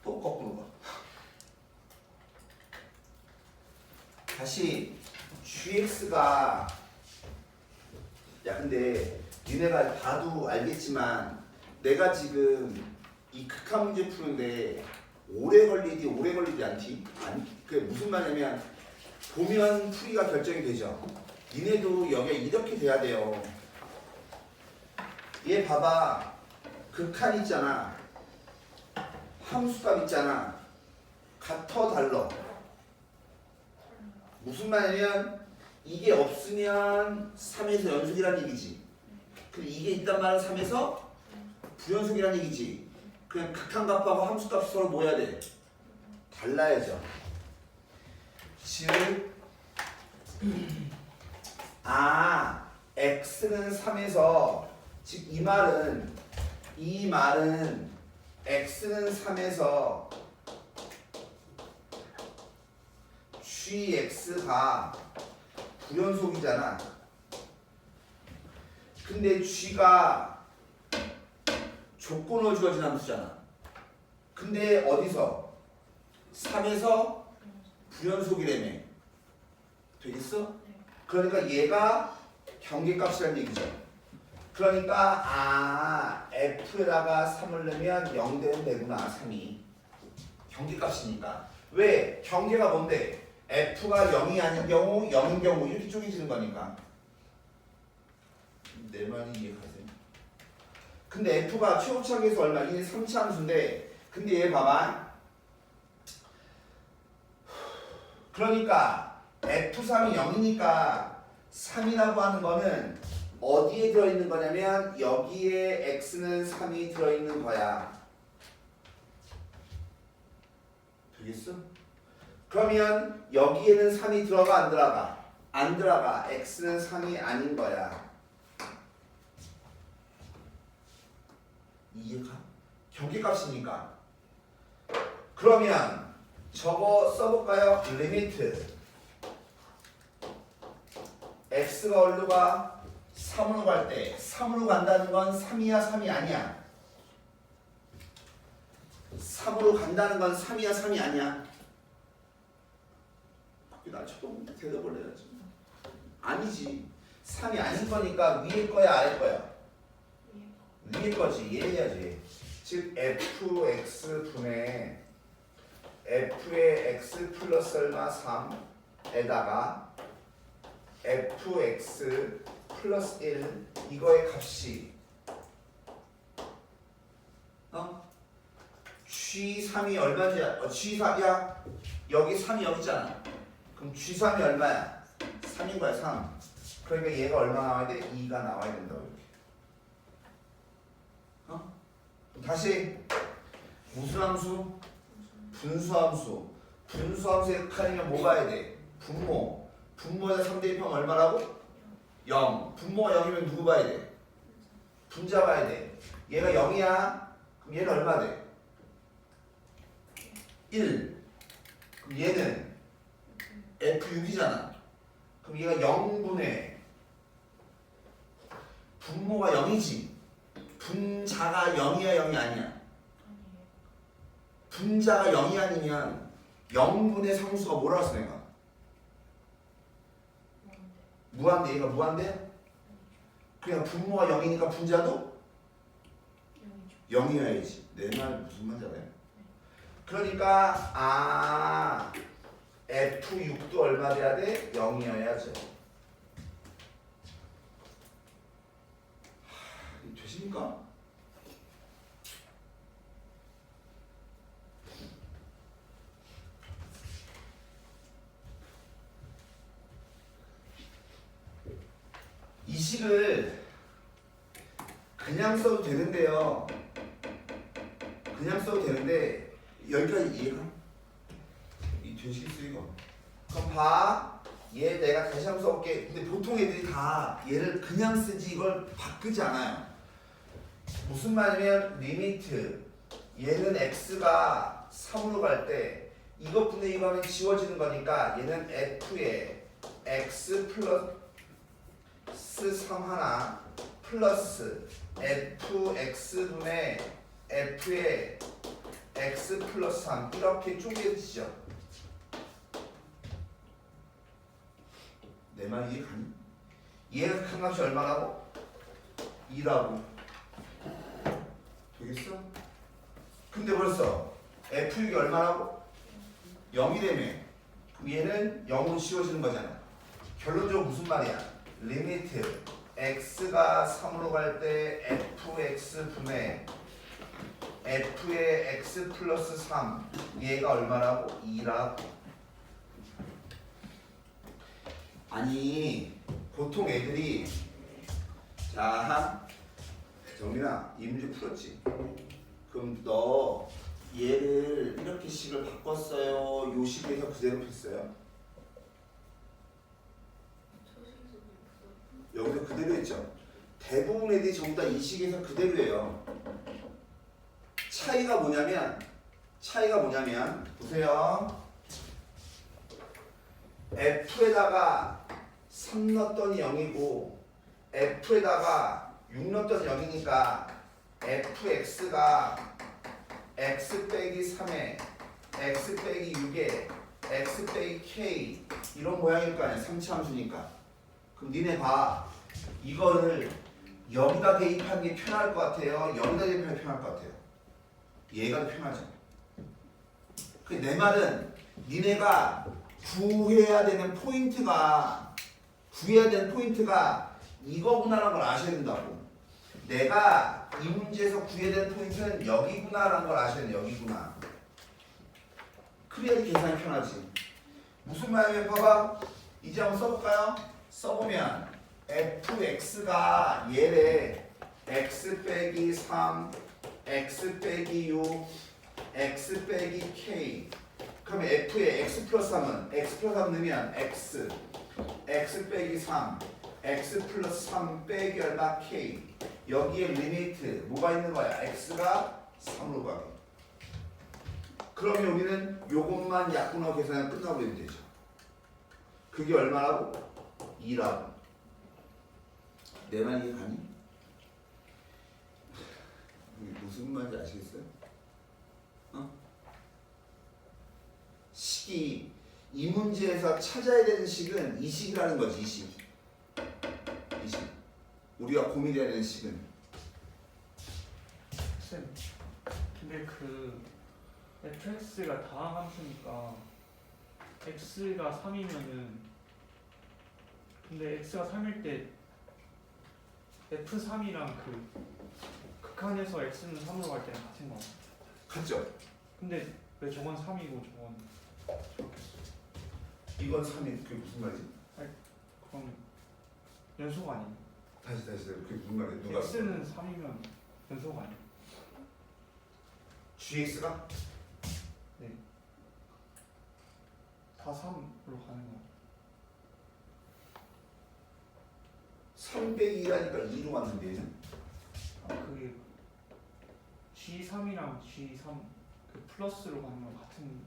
또 거꾸로 봐. 다시 GX가 야 근데 니네가 봐도 알겠지만 내가 지금 이 극한 문제 푸는데 오래 걸리지 않지? 그게 무슨 말이냐면 보면 풀이가 결정이 되죠. 니네도 여기에 이렇게 돼야 돼요. 얘 봐봐. 극한 있잖아. 함수값 있잖아. 같어 달러. 무슨 말이냐면 이게 없으면 3에서 연속이란 얘기지. 근데 이게 있단 말은 3에서 불연속이란 얘기지. 그냥 극한값하고 함수값이 서로 뭐 해야 돼? 달라야죠. 즉 x는 3에서 즉 이 말은 x는 3에서 gx가 불연속이잖아. 근데 g가 조건으로 주어진 함수잖아. 근데 어디서? 3에서 불연속이라며. 되겠어? 그러니까 얘가 경계값이라는 얘기죠. 그러니까 F에다가 3을 넣으면 0 되면 되구나. 3이 경계값이니까. 왜? 경계가 뭔데? F가 0이 아닌 경우 0인 경우 이렇게 쪼개지는 거니까. 내 말이 이해가세요? 근데 F가 최고차계에서 얼마? 이게 3차 함수인데 근데 얘 봐봐. 그러니까 F3이 0이니까 3이라고 하는 거는 어디에 들어있는 거냐면 여기에 X는 3이 들어있는 거야. 되겠어? 그러면 여기에는 3이 들어가 안 들어가? 안 들어가. X는 3이 아닌 거야. 이해가? 경계값이니까. 그러면 저거 써볼까요? 리미트 X가 어디로 가? 3으로 갈 때 3으로 간다는 건 3이야 3이 아니야? 3으로 간다는 건 3이야 3이 아니야? 나 처음 대답을 해야지. 아니지. 3이 아닌 거니까 위에 거야 아래 거야? 위에 거지. 이해해야지. 즉 fx 분의 f의 x 플러스 얼마 3에다가 fx 플러스 1 이거의 값이 G3이 얼마지? G3이야? 여기 3이 여기 있잖아. 그럼 G3이 얼마야? 3인 거야 3. 그러니까 얘가 얼마 나와야 돼? 2가 나와야 된다고 이렇게. 다시 무슨 함수? 분수함수. 분수함수에 헷갈리면 뭐 봐야 돼? 분모. 분모에다 3 대입하면 얼마라고? 0. 분모가 0이면 누구 봐야 돼? 분자 봐야 돼. 얘가 0이야. 그럼 얘는 얼마 돼? 1. 그럼 얘는 F6이잖아. 그럼 얘가 0분의 분모가 0이지. 분자가 0이야 0이 아니야? 분자가 0이 아니면 0분의 상수가 뭐라고 써 내가? 무한대. 얘가 무한대? 그냥 분모가 0이니까 분자도 0이어야지. 내 말 무슨 말인지 알아요? 그러니까 F6도 얼마 돼야 돼? 0이어야죠. 되십니까? 이 식을 그냥 써도 되는데요. 그냥 써도 되는데 여기까지 이해가? 이 되시겠어 이거? 그럼 봐. 얘 내가 다시 한번 써볼게. 근데 보통 애들이 다 얘를 그냥 쓰지 이걸 바꾸지 않아요. 무슨 말이면 리미트 얘는 x가 3으로 갈 때 이것분의 이거는 지워지는 거니까 얘는 f에 x 플러스 3 하나 플러스 fx분의 f에 x 플러스 3 이렇게 쪼개지죠. 내 말 이해 가니? 얘가 큰 값이 얼마라고? 2라고. 되겠어? 근데 벌써 f6이 얼마라고? 0이라며. 그럼 얘는 0으로 씌워지는 거잖아. 결론적으로 무슨 말이야? 리미트 x가 3으로 갈 때 fx 분의 f의 x 플러스 3 얘가 얼마라고? 2라고. 아니 보통 애들이 자 정민아 이 문제 풀었지? 그럼 너 얘를 이렇게 식을 바꿨어요? 요 식에서 그대로 했어요? 여기서 그대로 했죠? 대부분 애들이 전부 다 이 식에서 그대로예요. 차이가 뭐냐면 보세요. F에다가 3 넣었더니 0이고 F에다가 6 넣었더니 0이니까 fx가 x 빼기 3에 x 빼기 6에 x 빼기 k 이런 모양일 거 아니야. 3차 함수니까. 그럼 니네 봐. 이거를 여기다 대입하는 게 편할 것 같아요? 여기다 대입하는 게 편할 것 같아요? 얘가 더 편하죠. 내 말은 니네가 구해야 되는 포인트가 이거구나라는 걸 아셔야 된다고. 내가 이 문제에서 구해야 되는 포인트는 여기구나라는 걸 아셔야 돼. 여기구나. 그래야지 계산이 편하지. 무슨 말이냐면 봐봐. 이제 한번 써볼까요? 써보면 fx가 얘래 x 빼기 3 x 빼기 6 x 빼기 k 그러면 f의 x 플러스 3은 x 플러스 3 넣으면 x 빼기 3 x 플러스 3 빼기 얼마 k 여기에 리미트 뭐가 있는 거야? x가 3으로 가게. 그러면 우리는 요것만 약분하고 계산하면 끝나버리면 되죠. 그게 얼마라고? 2라고. 내 말 이해 가니? 무슨 말인지 아시겠어요? 이 문제에서 찾아야 되는 식은 이 식이라는 거지. 이 식. 이 식. 우리가 고민해야 되는 식은. 쌤, 근데 그 fx가 다항 함수니까 x가 3이면은 근데 x가 3일 때 f3이랑 그 극한에서 x는 3으로 갈 때랑 같은 거. 같죠? 근데 왜 저건 3이고 저건 저렇게 써? 이건 3이 그게 무슨 말이지? 그럼 연속 아니에요? 다시 그게 무슨 말이야? 누가? x는 3이면 연속 아니에요? gx가? 네. 다 3으로 가는 거. 3 빼기 2라니까 2로 왔는데 얘는? 아 그게 G3이랑 G3 그 플러스로 가는 거 같은.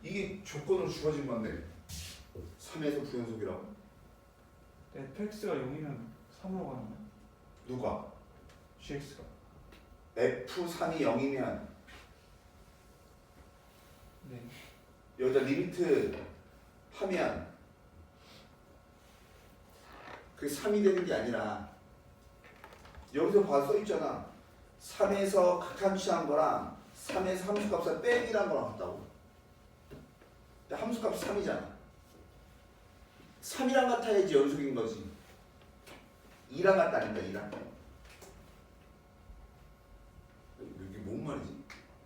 이게 조건으로 주어진 건데 3에서 부연속이라고? fx가 0이면 3으로 가는 거야. 누가? gx가. f3이 0이면 네. 여기다 리미트 하면 그게 3이 되는 게 아니라 여기서 봐 써있잖아. 3에서 극한 취한 거랑 3에서 함수값을 빼기란 거랑 같다고. 근데 함수값이 3이잖아. 3이랑 같아야지 연속인 거지. 2랑 같다니까 2랑. 이게 뭔 말이지?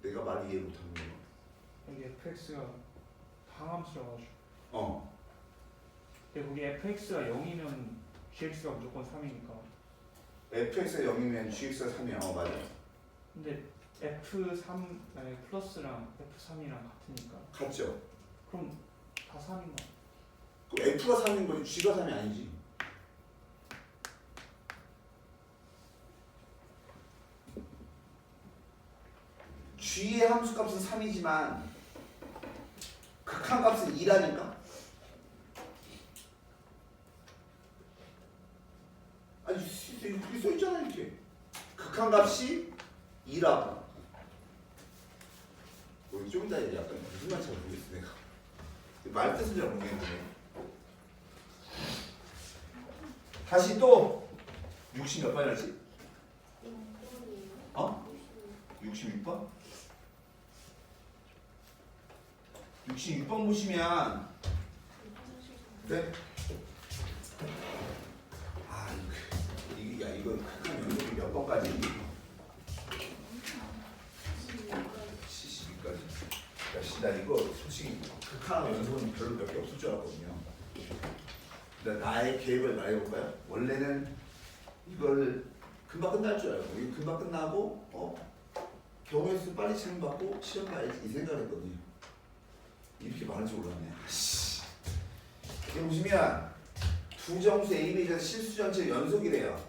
내가 말 이해 못하는 거야. 여기 fx가 항함수라 가지고. 어. 근데 거기 fx가 0이면 gx가 무조건 3이니까. fx가 0이면 gx가 3이야. 어 맞아. 근데 f3 아니 플러스랑 f3이랑 같으니까. 같죠? 그럼 다 3인가? 그럼 f가 3인 거지 g가 3이 아니지. g의 함수값은 3이지만 극한값은 2라니까? 아니 이렇게 써있잖아 이렇게. 극한값이 2라고. 좀 이따 약간 무슨 말인지 잘 모르겠어 내가. 말 뜻은 잘 모르겠는데. 다시 또 60 몇 번이었지? 어? 66번? 66번 보시면 네? 아 이거 야 이거 극한 연속이 몇 번까지? 72까지. 야, 나 이거 솔직히 극한 연속은 별로 몇 개 없을 줄 알았거든요. 나의 계획을 말해볼까요? 원래는 이걸 금방 끝날 줄 알고 이거 금방 끝나고 경우의 수 빨리 시험 받고 시험 봐야지 이 생각을 했거든요. 이렇게 많을 줄 몰랐네. 아씨. 여기 보시면 두 정수 A, B에서 실수 전체 연속이래요.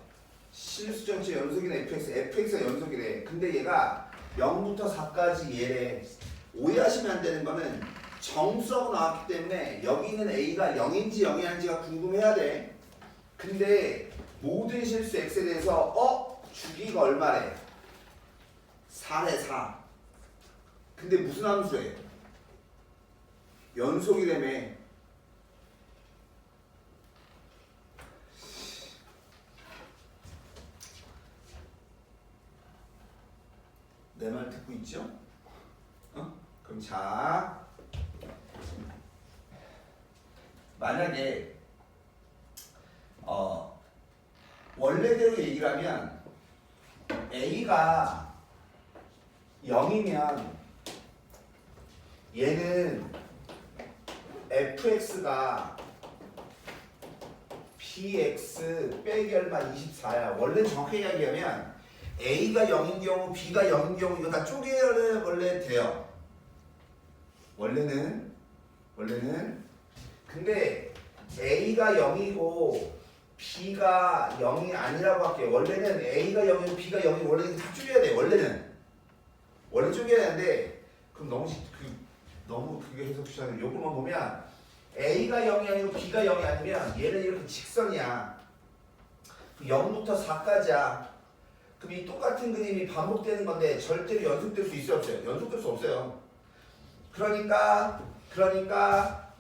실수 전체 연속이나 fx가 연속이래. 근데 얘가 0부터 4까지 얘래. 오해하시면 안 되는 거는 정수라고 나왔기 때문에 여기 있는 A가 0인지 0이 아닌지가 궁금해야 돼. 근데 모든 실수 X에 대해서 주기가 얼마래? 4래 4. 근데 무슨 함수에? 연속이라며. 내 말 듣고 있죠? 그럼 자 만약에 원래대로 얘기를 하면 A가 0이면 얘는 fx가 bx 빼기 얼마 24야. 원래 정확하게 이야기하면 a가 0인 경우 b가 0인 경우 이거 다 쪼개야 원래 돼요. 원래는 근데 a가 0이고 b가 0이 아니라고 할게요. 원래는 a가 0이고 b가 0이고 원래는 다 쪼개야 돼. 원래 쪼개야 되는데 그럼 너무 그게 해석 시작해. 요거만 보면 a가 0이 아니고 b가 0이 아니면 얘는 이렇게 직선이야. 0부터 4까지야. 그럼 이 똑같은 그림이 반복되는 건데 절대로 연속될 수 있어요, 없어요? 연속될 수 없어요. 그러니까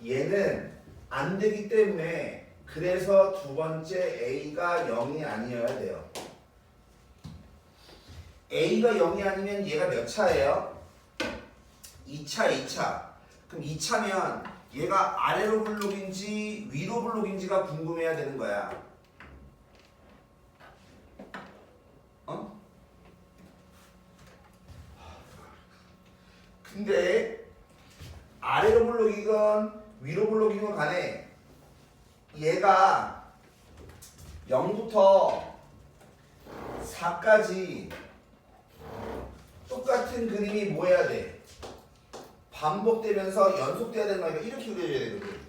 얘는 안 되기 때문에 그래서 두 번째 A가 0이 아니어야 돼요. A가 0이 아니면 얘가 몇 차예요? 2차. 그럼 2차면 얘가 아래로 블록인지 위로 블록인지가 궁금해야 되는 거야. 어? 근데 아래로 블록이건 위로 블록이건 간에 얘가 0부터 4까지 똑같은 그림이 뭐 해야 돼? 반복되면서 연속돼야 되는 거니까 이렇게 그려줘야 되거든.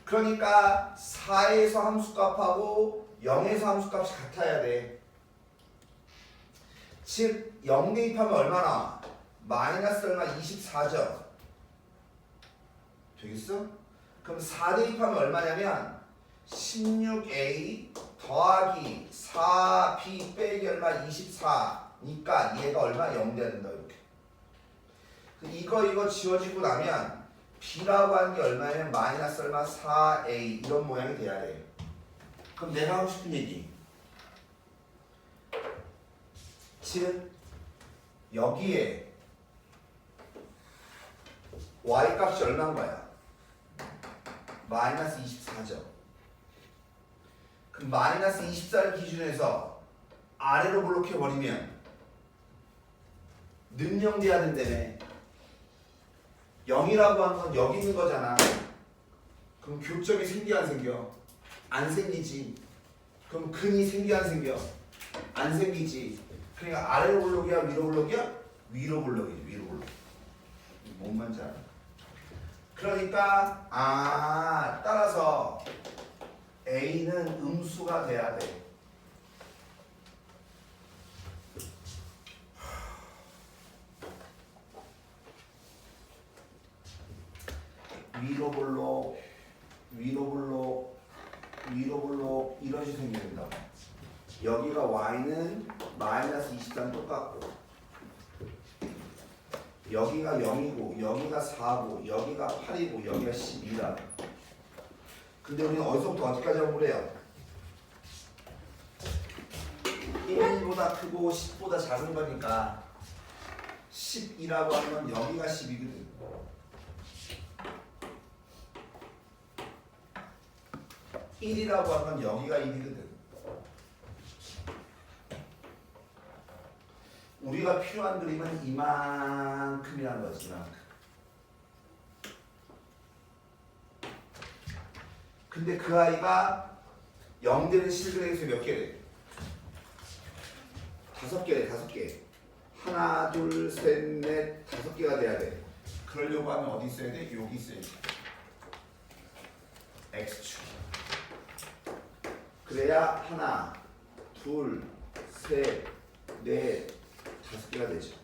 그러니까 4에서 함수값하고 0에서 함수값이 같아야 돼. 즉 0 대입하면 얼마나? 마이너스 얼마? 24죠. 되겠어? 그럼 4 대입하면 얼마냐면 16A 더하기 4B 빼기 얼마? 24니까 얘가 얼마? 0 돼야 된다 이렇게. 이거 지워지고 나면 B라고 하는 게 얼마냐면 마이너스 얼마? 4A 이런 모양이 돼야 돼. 그럼 내가 하고 싶은 얘기, 즉 여기에 Y 값이 얼마인 거야? 마이너스 24죠. 그럼 마이너스 24를 기준해서 아래로 블록해버리면 능령돼야 된다며. 0이라고 하는 건 여기 있는 거잖아. 그럼 교점이 생겨 안 생겨? 안 생기지. 그럼 근이 생겨 안 생겨? 안 생기지. 그러니까 아래로 블록이야 위로 블록이야? 위로 블록이지. 위로 블록. 뭔 말인지 알아? 그러니까 따라서 A는 음수가 돼야 돼. 위로 블록, 위로 블록, 위로 블록 이런 식으로 생기게 된다고. 여기가 Y는 마이너스 24는 똑같고 여기가 0이고 여기가 4고 여기가 8이고 여기가 12라. 근데 우리는 어디서부터 어디까지 하고 그래요? 1보다 크고 10보다 작은 거니까 12라고 하면 여기가 10이거든. (1이라고) 하면 여기가 1이거든. 우리가 필요한 그림은 이만큼이라는 거지. 이만큼. 근데 그 아이가 0 되는 실그램에서 몇 개래? 5개래. 5개. 하나, 둘, 셋, 넷, 5개가 돼야 돼. 그러려고 하면 어디 있어야 돼? 여기 있어야 돼. X축. 그래야 하나, 둘, 셋, 넷, 5개가 되죠.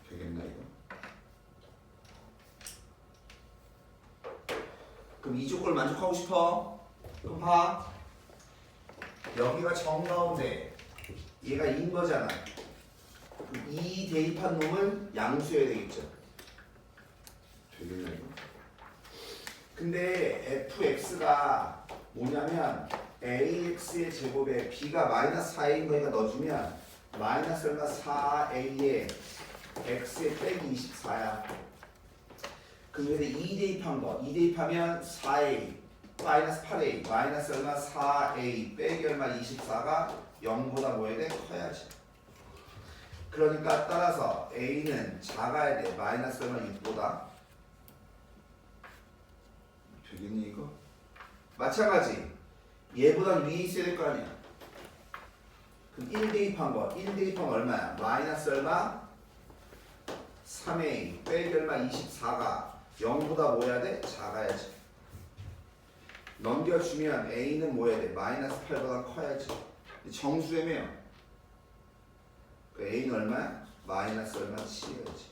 되겠나 이거? 그럼 이 조건을 만족하고 싶어? 그럼 봐. 여기가 정가운데 얘가 2인 거잖아. 그럼 2 대입한 놈은 양수여야 되겠죠. 되겠나 이거? 근데 fx가 뭐냐면 ax의 제곱에 b가 마이너스 4a인 거니까 넣어주면 마이너스 얼마 4a에 x에 빼기 24야. 그럼 여기서 2 대입한 거, 2 대입하면 4a 마이너스 8a 마이너스 얼마 4a 빼기 얼마 24가 0보다 뭐에 돼? 커야지. 그러니까 따라서 a는 작아야 돼. 마이너스 얼마 6보다. 되겠니 이거? 마찬가지 얘보다 위에 있어야 될 거 아니야. 그럼 1 대입한 거 1 대입하면 얼마야? 마이너스 얼마? 3a 빼기 얼마 24가 0보다 뭐 해야 돼? 작아야지. 넘겨주면 a는 뭐 해야 돼? 마이너스 8보다 커야지. 정수애매요. 그 a는 얼마야? 마이너스 얼마? 7이야지.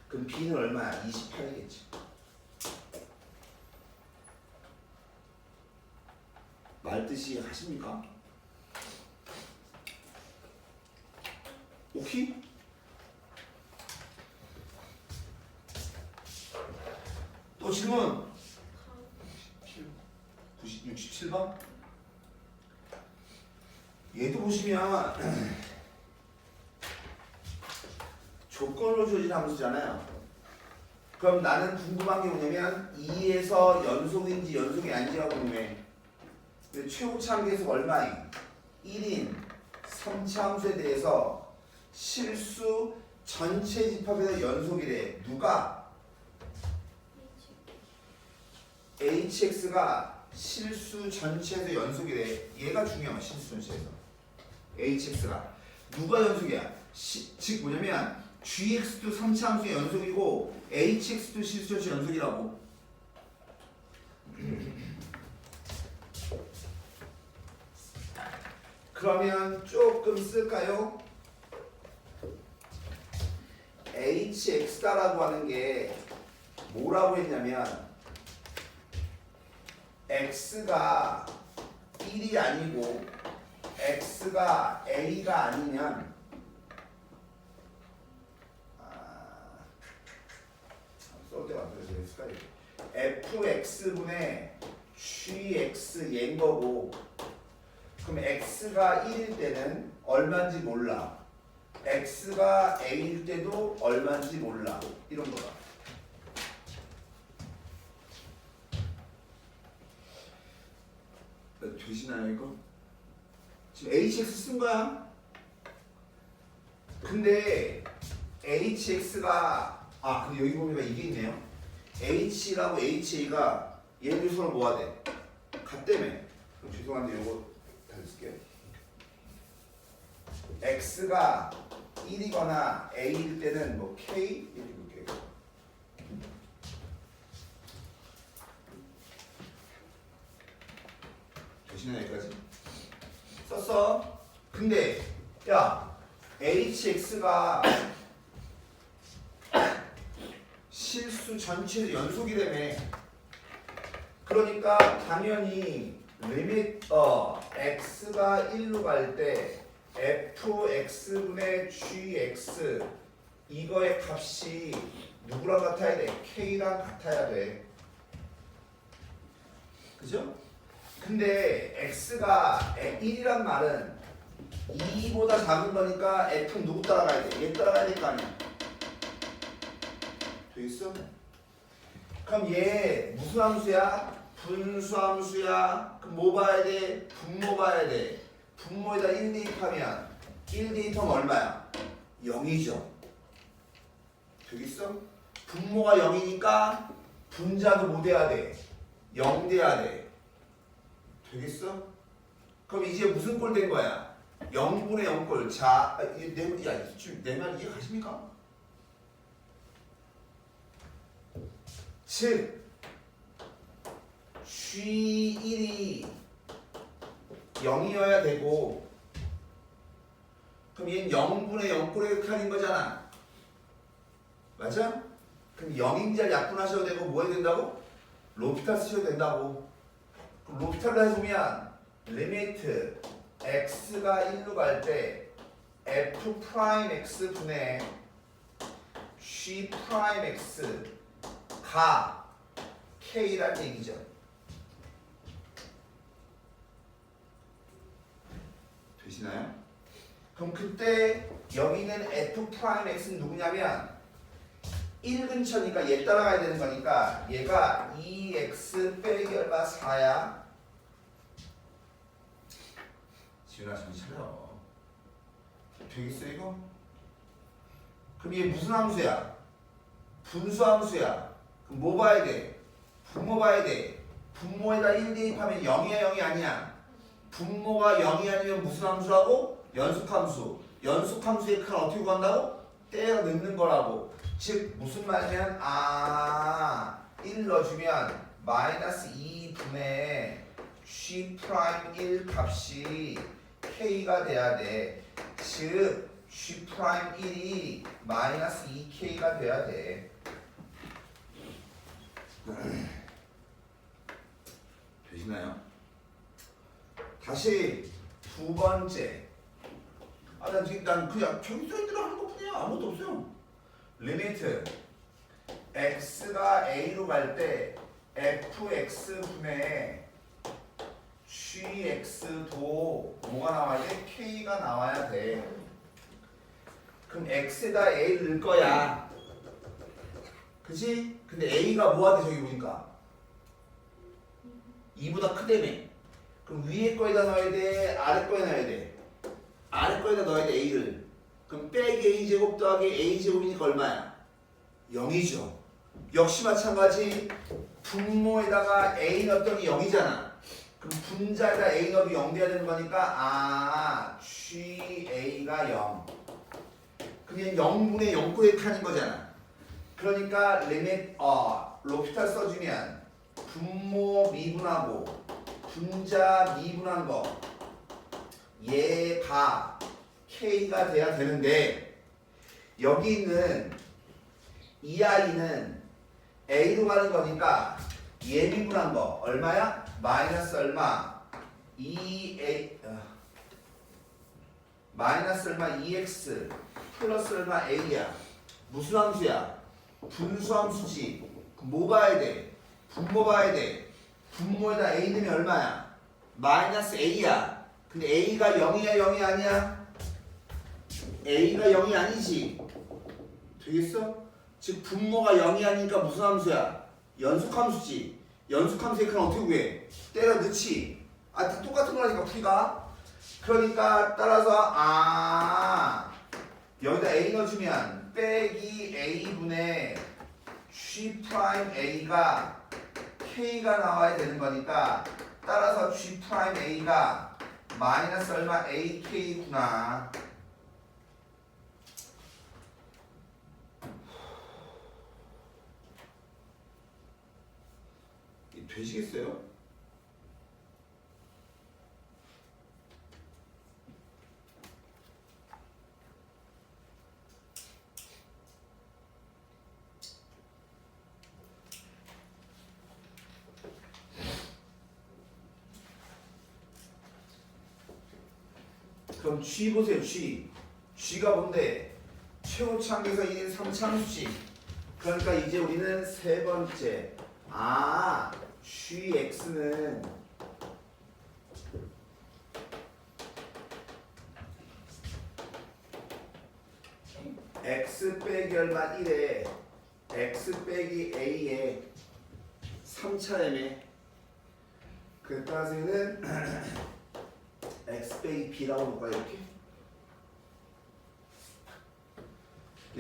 그럼 b는 얼마야? 28이겠지. 말뜻이 하십니까? 오케이? 또 질문 67번 얘도 보시면 조건으로 주어진 함수잖아요. 그럼 나는 궁금한 게 뭐냐면 2에서 연속인지 연속이 아닌지가 궁금해. 근데 최고차 함수가 얼마인? 1인 3차 함수에 대해서 실수 전체 집합에서 연속이래. 누가? hx가 실수 전체에서 연속이래. 얘가 중요한 실수 전체에서. hx가 누가 연속이야? 즉 뭐냐면 gx도 3차 함수의 연속이고 hx도 실수 전체 연속이라고. 그러면 조금 쓸까요? hx다라고 하는 게 뭐라고 했냐면 x가 1이 아니고 x가 a가 아니면 쏠 때가 안 들어서 fx분의 gx 얘인 거고 그럼 x가 1일 때는 얼마인지 몰라. x가 a일 때도 얼마인지 몰라. 이런 거다. 되시나요 이거? 지금 hx 쓴 거야. 근데 hx가 근데 여기 보니까 이게 있네요. h라고 ha가 얘들 서로 뭐가 돼? 같다며. 그럼 죄송한데 요거 다시 쓸게요. x가 1이거나 a일 때는 뭐 k 이렇게 볼게요. 되시나요 여기까지? 썼어. 근데 야 hx가 실수 전체 연속이라며. 그러니까 당연히 리밋 x가 1로 갈 때 fx분의 gx 이거의 값이 누구랑 같아야 돼? k랑 같아야 돼. 그죠? 근데 x가 1이란 말은 2보다 작은 거니까 f는 누구 따라가야 돼? 얘 따라가야 될 거 아니야. 되겠어? 그럼 얘 무슨 함수야? 분수함수야. 그럼 뭐 봐야 돼? 분모 봐야 돼. 분모에다 1 대입하면 1 대입하면 얼마야? 0이죠. 되겠어? 분모가 0이니까 분자도 뭐 돼야 돼? 0 돼야 돼. 되겠어? 그럼 이제 무슨 꼴 된 거야? 0분의 0꼴. 자, 내 말 이해 가십니까? 즉 G1이 0이어야 되고 그럼 얘는 0분의 0꼴에 이렇게 하는 거잖아. 맞아? 그럼 0인자를 약분하셔도 되고 뭐 해야 된다고? 로피탈 쓰셔도 된다고. 그럼 로피탈을 해보면 리미트 x가 1로 갈 때 f 프라임 x 분의 g 프라임 x 가 k란 얘기죠. 되시나요? 그럼 그때 여기는 f 프라임 x는 누구냐면 1 근처니까 얘 따라가야 되는 거니까 얘가 2x 빼기 얼마 4야. 지훈아 정신 차려. 되겠어 이거? 그럼 얘 무슨 함수야? 분수 함수야. 그럼 뭐 봐야 돼? 분모 봐야 돼. 분모에다 1 대입하면 0이야 0이 아니야. 분모가 0이 아니면 무슨 함수라고? 연속함수. 연속함수의 칸 어떻게 구한다고? 때려 넣는 거라고. 즉 무슨 말이냐면 1 넣어주면 마이너스 2분의 g 프라임 1 값이 k가 돼야 돼. 즉 g 프라임 1이 마이너스 2k가 돼야 돼. 되시나요? 다시 두 번째. 난 그냥 저기 써있대로 하는 것뿐이야. 아무것도 없어요. 리미트 x가 a로 갈 때 fx분의 gx도 뭐가 나와야 돼? k가 나와야 돼. 그럼 x에다 a를 넣을 거야. 그치? 근데 a가 뭐하대 저기 보니까 2보다 크다며. 그럼 위에 거에다 넣어야 돼? 아래 거에 넣어야 돼? 아래 거에다 넣어야 돼 a를. 그럼 빼기 a제곱 더하기 a제곱이니까 얼마야? 0이죠. 역시 마찬가지 분모에다가 a 넣었더니 0이잖아. 그럼 분자에다 a 넣어도 0 돼야 되는 거니까 GA가 0. 그럼 얘는 0분의 0코에 타는 거잖아. 그러니까 리밋 로피탈 써주면 분모 미분하고 분자 미분한 거 얘가 k가 돼야 되는데 여기 있는 이 아이는 a로 가는 거니까 얘 미분한 거 얼마야? 마이너스 얼마? 2a 마이너스 얼마? 2x 플러스 얼마? a야. 무슨 함수야? 분수함수지. 뭐 봐야 돼? 분모 봐야 돼. 분모에다 a 넣으면 얼마야? 마이너스 a야. 근데 a가 0이야 0이 아니야? a가 0이 아니지. 되겠어? 즉 분모가 0이 아니니까 무슨 함수야? 연속함수지. 연속함수의 칸 어떻게 구해? 때려 넣지. 다 똑같은 거라니까 풀이가. 그러니까 따라서 여기다 a 넣어주면 빼기 a분의 G'A가 K가 나와야 되는 거니까 따라서 G'A가 마이너스 얼마 AK구나. 되시겠어요? 그럼 G 보세요. G가 뭔데? 최고차항에서 1인 3차함수지. 그러니까 이제 우리는 세 번째 GX는 X 빼기 얼마 1에 X 빼기 A에 3차em에 그에 따라서 얘는 X 빼기 B라고 볼까요? 이렇게?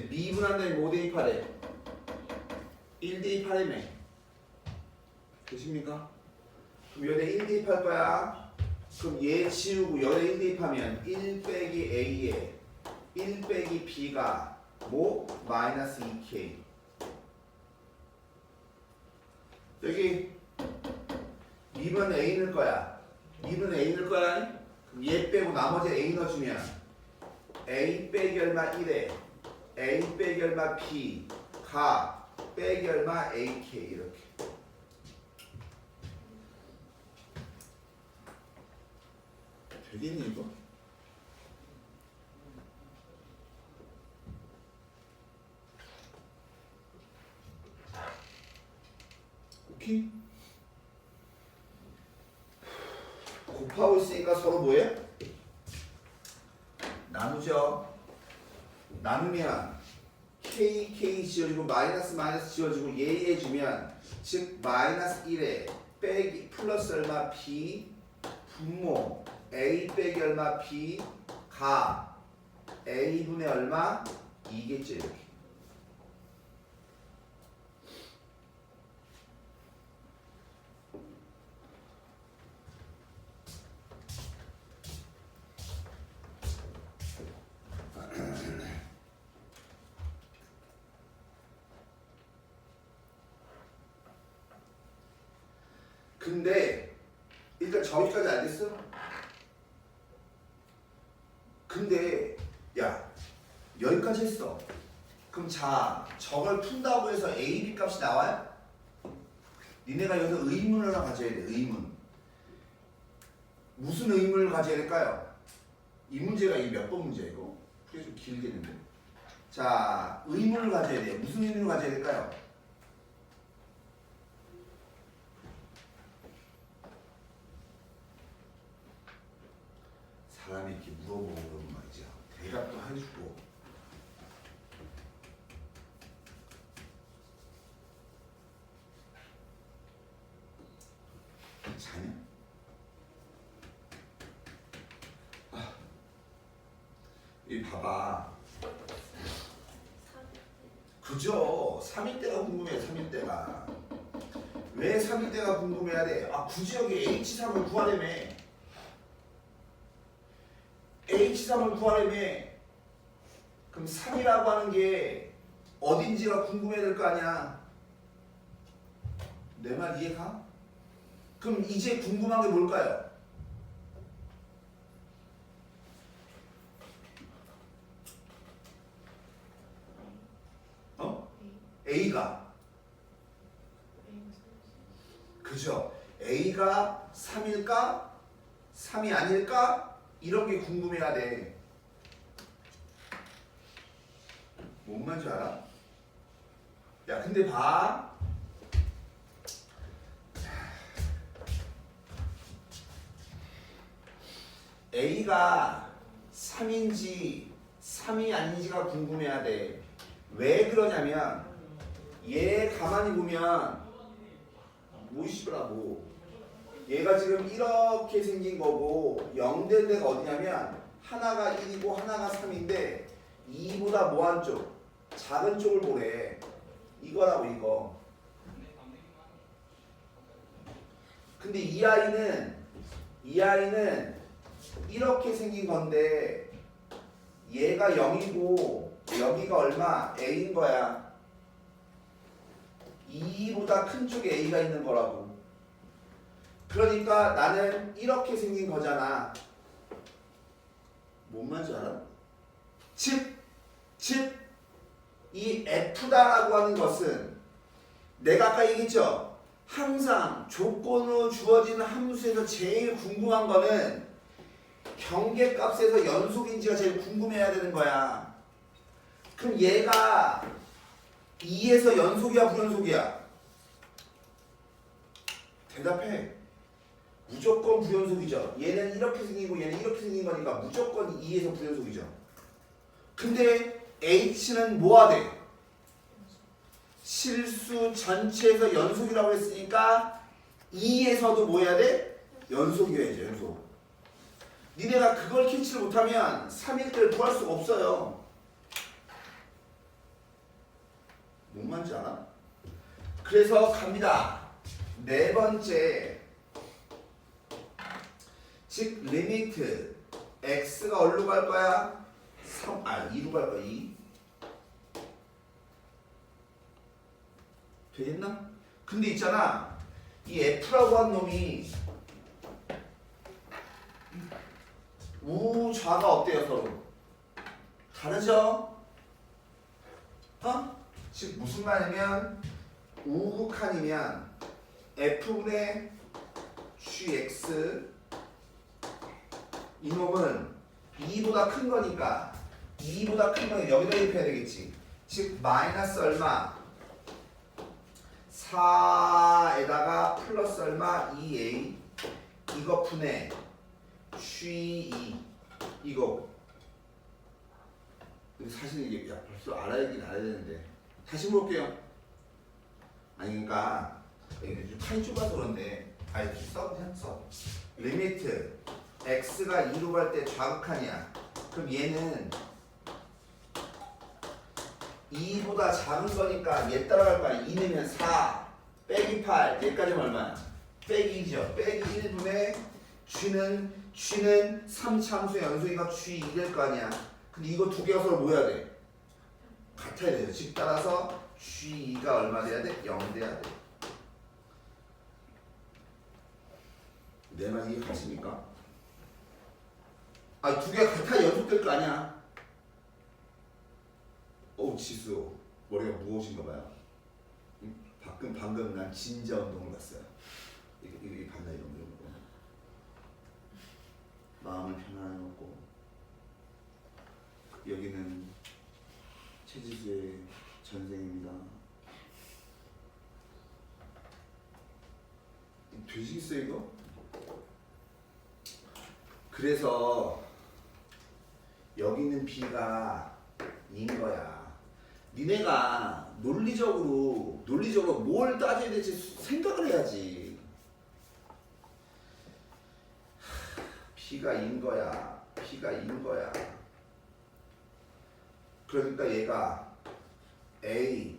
미분한 다음에 뭐 대입하래? 1 대입하래매. 되십니까? 그럼 여기다 1 대입할 거야. 그럼 얘 지우고 여기다 1 대입하면 1 빼기 A에 1 빼기 B가 뭐? 마이너스 2K. 여기 미분 A 넣을 거야. 미분 A 넣을 거야. 그럼 얘 빼고 나머지 A 넣어주면 A 빼기 얼마 1에 A 빼기 얼마 B가 빼기 얼마 AK 이렇게. 되겠니 이거? 오케이? 곱하고 있으니까 서로 뭐해? 나누죠. 나누면 K 지워지고 마이너스 지워지고 얘 해주면 즉 마이너스 1에 빼기 플러스 얼마 B 분모 A 빼기 얼마 B 가 A분의 얼마 2겠죠 이렇게. 근데 일단 저기까지 알겠어? 근데 야 여기까지 했어. 그럼 자 저걸 푼다고 해서 A, B 값이 나와요? 니네가 여기서 의문을 하나 가져야 돼. 의문. 무슨 의문을 가져야 될까요? 이 문제가 이 몇 번 문제이고 풀이 좀 길겠는데. 자, 의문을 가져야 돼요. 무슨 의문을 가져야 될까요? 사람이 이렇게 물어보고 그러면 말이죠. 대답도 해주고. 자냐? 이 봐봐. 그죠? 3일 때가 궁금해. 3일 때가. 왜 3일 때가 궁금해야 돼? 아, 굳이 여기 H3을 구하려며. H3을 구하려며. 그럼 3이라고 하는 게 어딘지가 궁금해야 될 거 아니야. 내 말 이해가? 그럼 이제 궁금한 게 뭘까요? A가. 그죠? A가 3일까? 3이 아닐까? 이런 게 궁금해야 돼. 뭔 말인지 알아? 야, 근데 봐. A가 3인지 3이 아닌지가 궁금해야 돼. 왜 그러냐면 얘 가만히 보면 뭐시더라고. 얘가 지금 이렇게 생긴 거고 0 될 데가 어디냐면 하나가 1이고 하나가 3인데 2보다 뭐한 쪽? 작은 쪽을 보래. 이거라고 이거. 근데 이 아이는 이렇게 생긴 건데 얘가 0이고 여기가 얼마? A인 거야. 2보다 큰 쪽에 A가 있는 거라고. 그러니까 나는 이렇게 생긴 거잖아. 뭔 말인지 알아? 즉 이 F다라고 하는 것은 내가 아까 얘기했죠? 항상 조건으로 주어지는 함수에서 제일 궁금한 거는 경계값에서 연속인지가 제일 궁금해야 되는 거야. 그럼 얘가 2에서 연속이야 불연속이야? 대답해. 무조건 불연속이죠. 얘는 이렇게 생기고 얘는 이렇게 생긴 거니까 무조건 2에서 불연속이죠. 근데 H는 뭐가 돼? 실수 전체에서 연속이라고 했으니까 2에서도 뭐 해야 돼? 연속이어야죠. 연속. 니네가 그걸 캐치를 못하면 3일대를 구할 수가 없어요. 뭔 말인지 알아? 그래서 갑니다. 네 번째. 즉 리미트 x가 어디로 갈 거야? 2로 갈 거야. 2. 되겠나? 근데 있잖아. 이 f라고 한 놈이 우좌가 어때요 서로? 다르죠? 즉 무슨 말이냐면 우극한이면 f분의 gx 이놈은 2보다 큰 거니까 2보다 큰 거는 여기다 대입해야 되겠지. 즉 마이너스 얼마? 4에다가 플러스 얼마? 2a 이거 분의 g2 이거 사실 이게 벌써 알아야긴 알아야 되는데 다시 볼게요. 아니 그러니까 이게 판이 좁아서 그런데 이렇게 써. 리미트 x가 2로 갈 때 좌극한이야. 그럼 얘는 2보다 작은 거니까 얘 따라갈 거 아니야. 2 내면 4 빼기 8 얘까지는 얼마야? 빼기 2죠. 빼기 1분의 g는 3참수의 연속이니까 g2 될 거 아니야. 근데 이거 두 개가 서로 뭐 해야 돼? 같아야 돼요. 즉 따라서 g2가 얼마 돼야 돼? 0 돼야 돼. 내 말 이해가십니까? 두 개가 같아 연속될 거 아니야. 지수 머리가 무거우신가 봐요. 방금 난 진자 운동을 봤어요. 이게 봤나 이런 거. 마음을 편안하게 먹고 여기는 최지수의 전생입니다. 되시겠어요 이거? 그래서 여기 있는 B가 인 거야. 니네가 논리적으로 뭘 따져야 될지 생각을 해야지. B가 인 거야. B가 인 거야. 그러니까 얘가 A는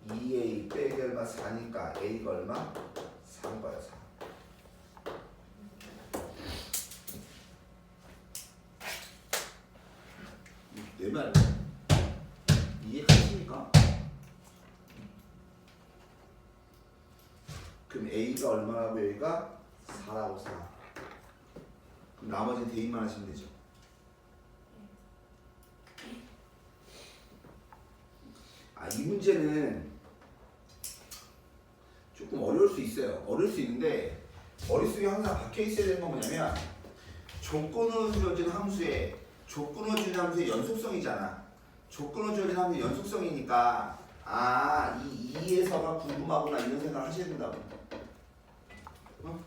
2A 빼기 얼마 4니까 A가 얼마? 4인 거야 4. 내 말 이해가십니까? 그럼 A가 얼마라고 여기가 4라고 4. 그럼 나머지는 대입만 하시면 되죠. 이 문제는 조금 어려울 수 있어요. 어려울 수 있는데 머릿속에 항상 박혀 있어야 되는 건 뭐냐면 조건으로 주어진 함수의 연속성이잖아. 조건으로 주어진 함수의 연속성이니까 이 2에서가 궁금하구나 이런 생각을 하셔야 된다고. 어?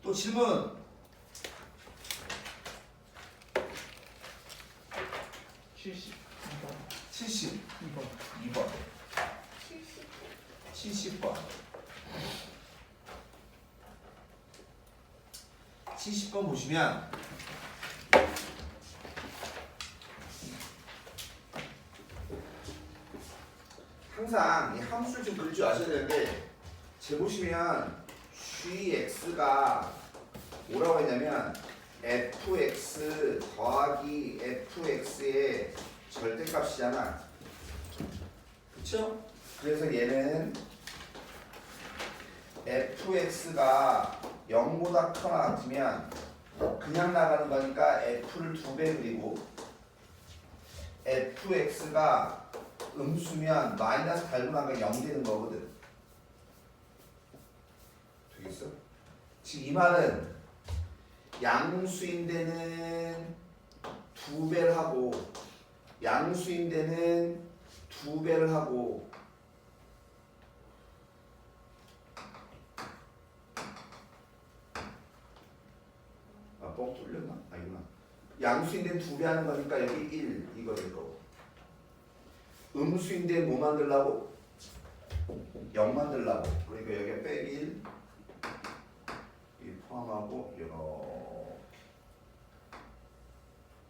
또 질문. 72번. 72번 70번 70번 보시면 항상 이 함수를 좀 그릴 줄 아셔야 되는데 제 보시면 gx가 뭐라고 했냐면 fx 더하기 fx의 절대값이잖아. 그쵸? 그래서 얘는 fx가 0보다 크거나 같으면 그냥 나가는 거니까 f를 2배 그리고 fx가 음수면 마이너스 달고 나면 0 되는 거거든. 되겠어? 지금 이 말은 양수인 데는 2배를 하고 양수인 데는 2배를 하고 뻥 뚫렸나? 아니구나. 양수인 데는 2배 하는 거니까 여기 1 이거 될 거고 음수인 데 뭐 만들라고? 0 만들라고. 그러니까 여기에 빼기 1 포함하고 이렇게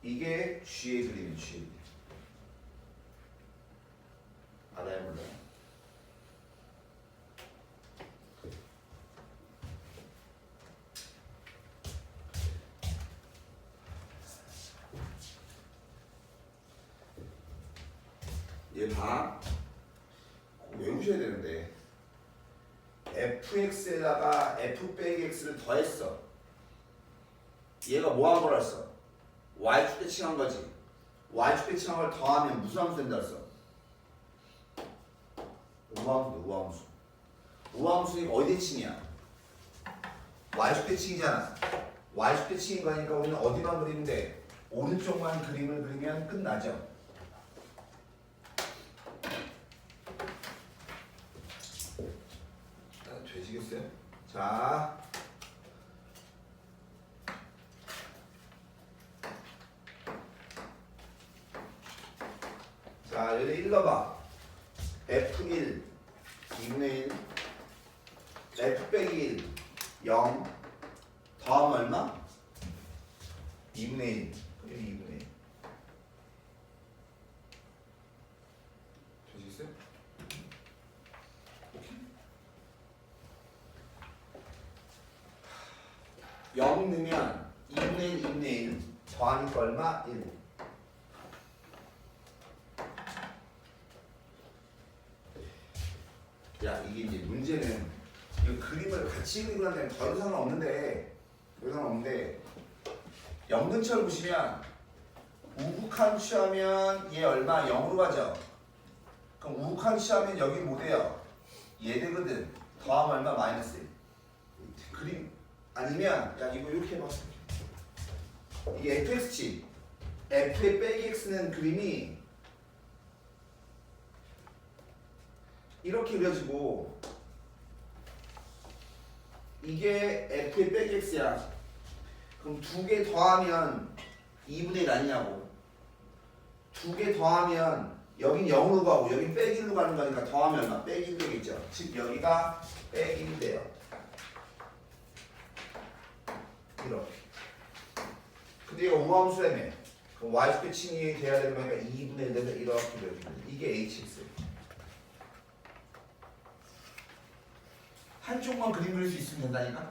이게 G의 그림이 G의 그림. 알아요 몰라요? 얘 봐. 외우셔야 되는데 fx에다가 f 빼기 x를 더했어. 얘가 뭐 한 거라 했어? y축 대칭한 거지. y축 대칭한 걸 더하면 무슨 함수 된다 했어? 우함수다 우함수. 우함수니까 어디 대칭이야? y축 대칭이잖아. y축 대칭인 거니까 우리는 어디만 그리면 돼? 오른쪽만 그림을 그리면 끝나죠. 되시겠어요? 자, 여기 1 넣어봐. F1 2분의 1 F 빼기 1 0 더하면 얼마? 2분의 1 여기 2분의 1 되시겠어요? 0 넣으면 2분의 1, 2분의 1 더하니까 얼마? 1. 야 이게 이제 문제는 이 그림을 같이 그리고 난 다음에 더 이상은 없는데 영근철 보시면 우극한 취하면 얘 얼마? 0으로 가죠. 그럼 우극한 취하면 여기 뭐 돼요? 얘 되거든. 더하면 얼마? 마이너스 1. 그림 아니면 야 이거 이렇게 해봐. 이게 fx지. f의 빼기 x는 그림이 이렇게 그려지고 이게 f의 빼기 x야. 그럼 두 개 더하면 2분의 1 아니냐고. 두 개 더하면 여긴 0으로 가고 여긴 빼기 1로 가는 거니까 더하면 얼마? 빼기 1 되겠죠. 즉 여기가 빼기 1 돼요. 이렇게. 근데 이거 우함수라며. 그럼 y축 칭이 돼야 되는 거니까 2분의 1 돼서 이렇게 되어집니다. 이게 hx. 한쪽만 그림 그릴 수 있으면 된다니까?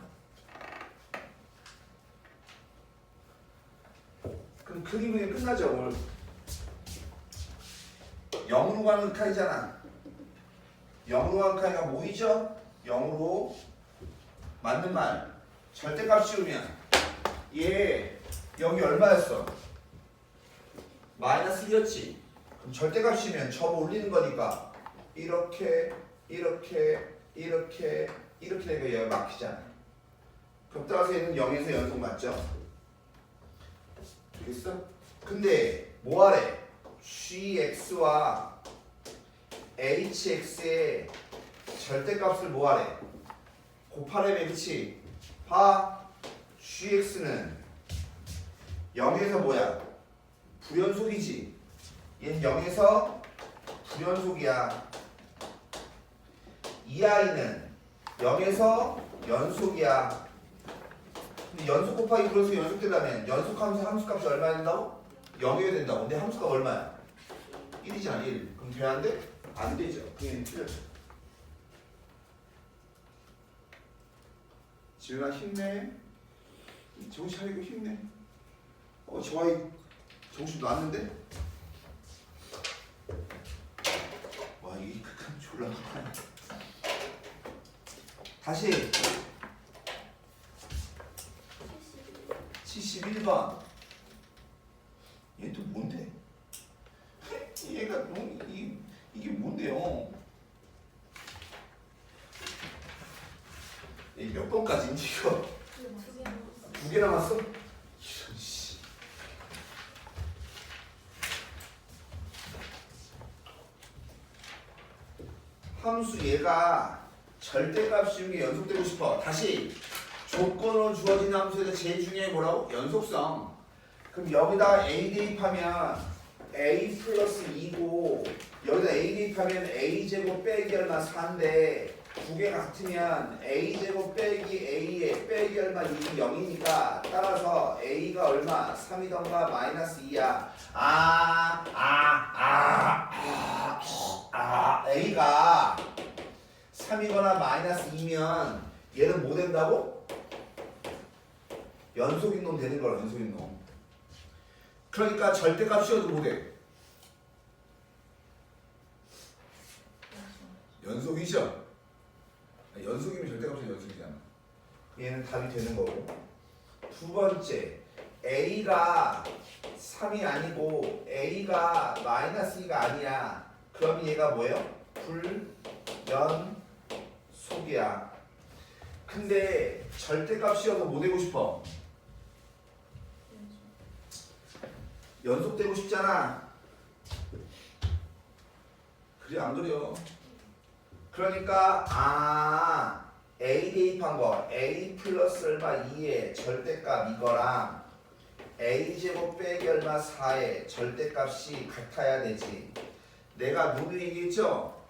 그럼 그림 그리면 끝나죠 오늘. 0으로 가는 칸이잖아. 0으로 가는 칸이가 뭐이죠? 0으로 맞는 말. 절대값 씌우면 얘 여기 얼마였어? 마이너스 1이었지. 그럼 절대값 씌우면 접어 올리는 거니까 이렇게 이렇게 이렇게 이렇게 되니까 얘가 막히잖아. 그럼 따라서 얘는 0에서 연속 맞죠? 되겠어? 근데 뭐하래? gx와 hx의 절대값을 뭐하래? 곱하래매. 그치? 봐. gx는 0에서 뭐야? 불연속이지. 얘는 0에서 불연속이야. 이 아이는 0에서 연속이야. 근데 연속 곱하기 불연속 연속되려면 연속하면서 함수값이 얼마야 된다고? 0이어야 된다고. 근데 함수값 얼마야? 1이잖아 1. 그럼 돼야 안 돼? 안 되죠. 그게 틀렸어. 지훈아 힘내. 정신 차리고 힘내. 저 아이 정신 놨는데? 와 이게 극한 졸라 많아. 다시 71번. 얘 또 뭔데? 얘가 이게 뭔데요? 얘 몇 번까지 이거? 두 개 남았어? 이런 씨. 함수 얘가 절대값 씌운 게 연속되고 싶어. 다시 조건으로 주어진 함수에서 제일 중요한 게 뭐라고? 연속성. 그럼 여기다 a 대입하면 a 플러스 2고 여기다 a 대입하면 a 제곱 빼기 얼마 4인데 두 개 같으면 a 제곱 빼기 a에 빼기 얼마 2이 0이니까 따라서 a가 얼마 3이던가 마이너스 2야. a가 3이거나 마이너스 2면 얘는 뭐 된다고? 연속인 놈 되는 거라. 연속인 놈. 그러니까 절대값 씌워도 뭐돼? 연속이죠? 연속이면 절대값이 연속이잖아. 얘는 답이 되는 거고. 두 번째, a가 3이 아니고 a가 마이너스 2가 아니야. 그럼 얘가 뭐예요? 불연속이야. 근데 절대값 씌워서 뭐 되고 싶어? 연속되고 싶잖아. 그래 안 그래요? 그러니까 a 대입한 거 a 플러스 얼마 2의 절대값 이거랑 a 제곱 빼기 얼마 4의 절대값이 같아야 되지. 내가 누누이 얘기했죠?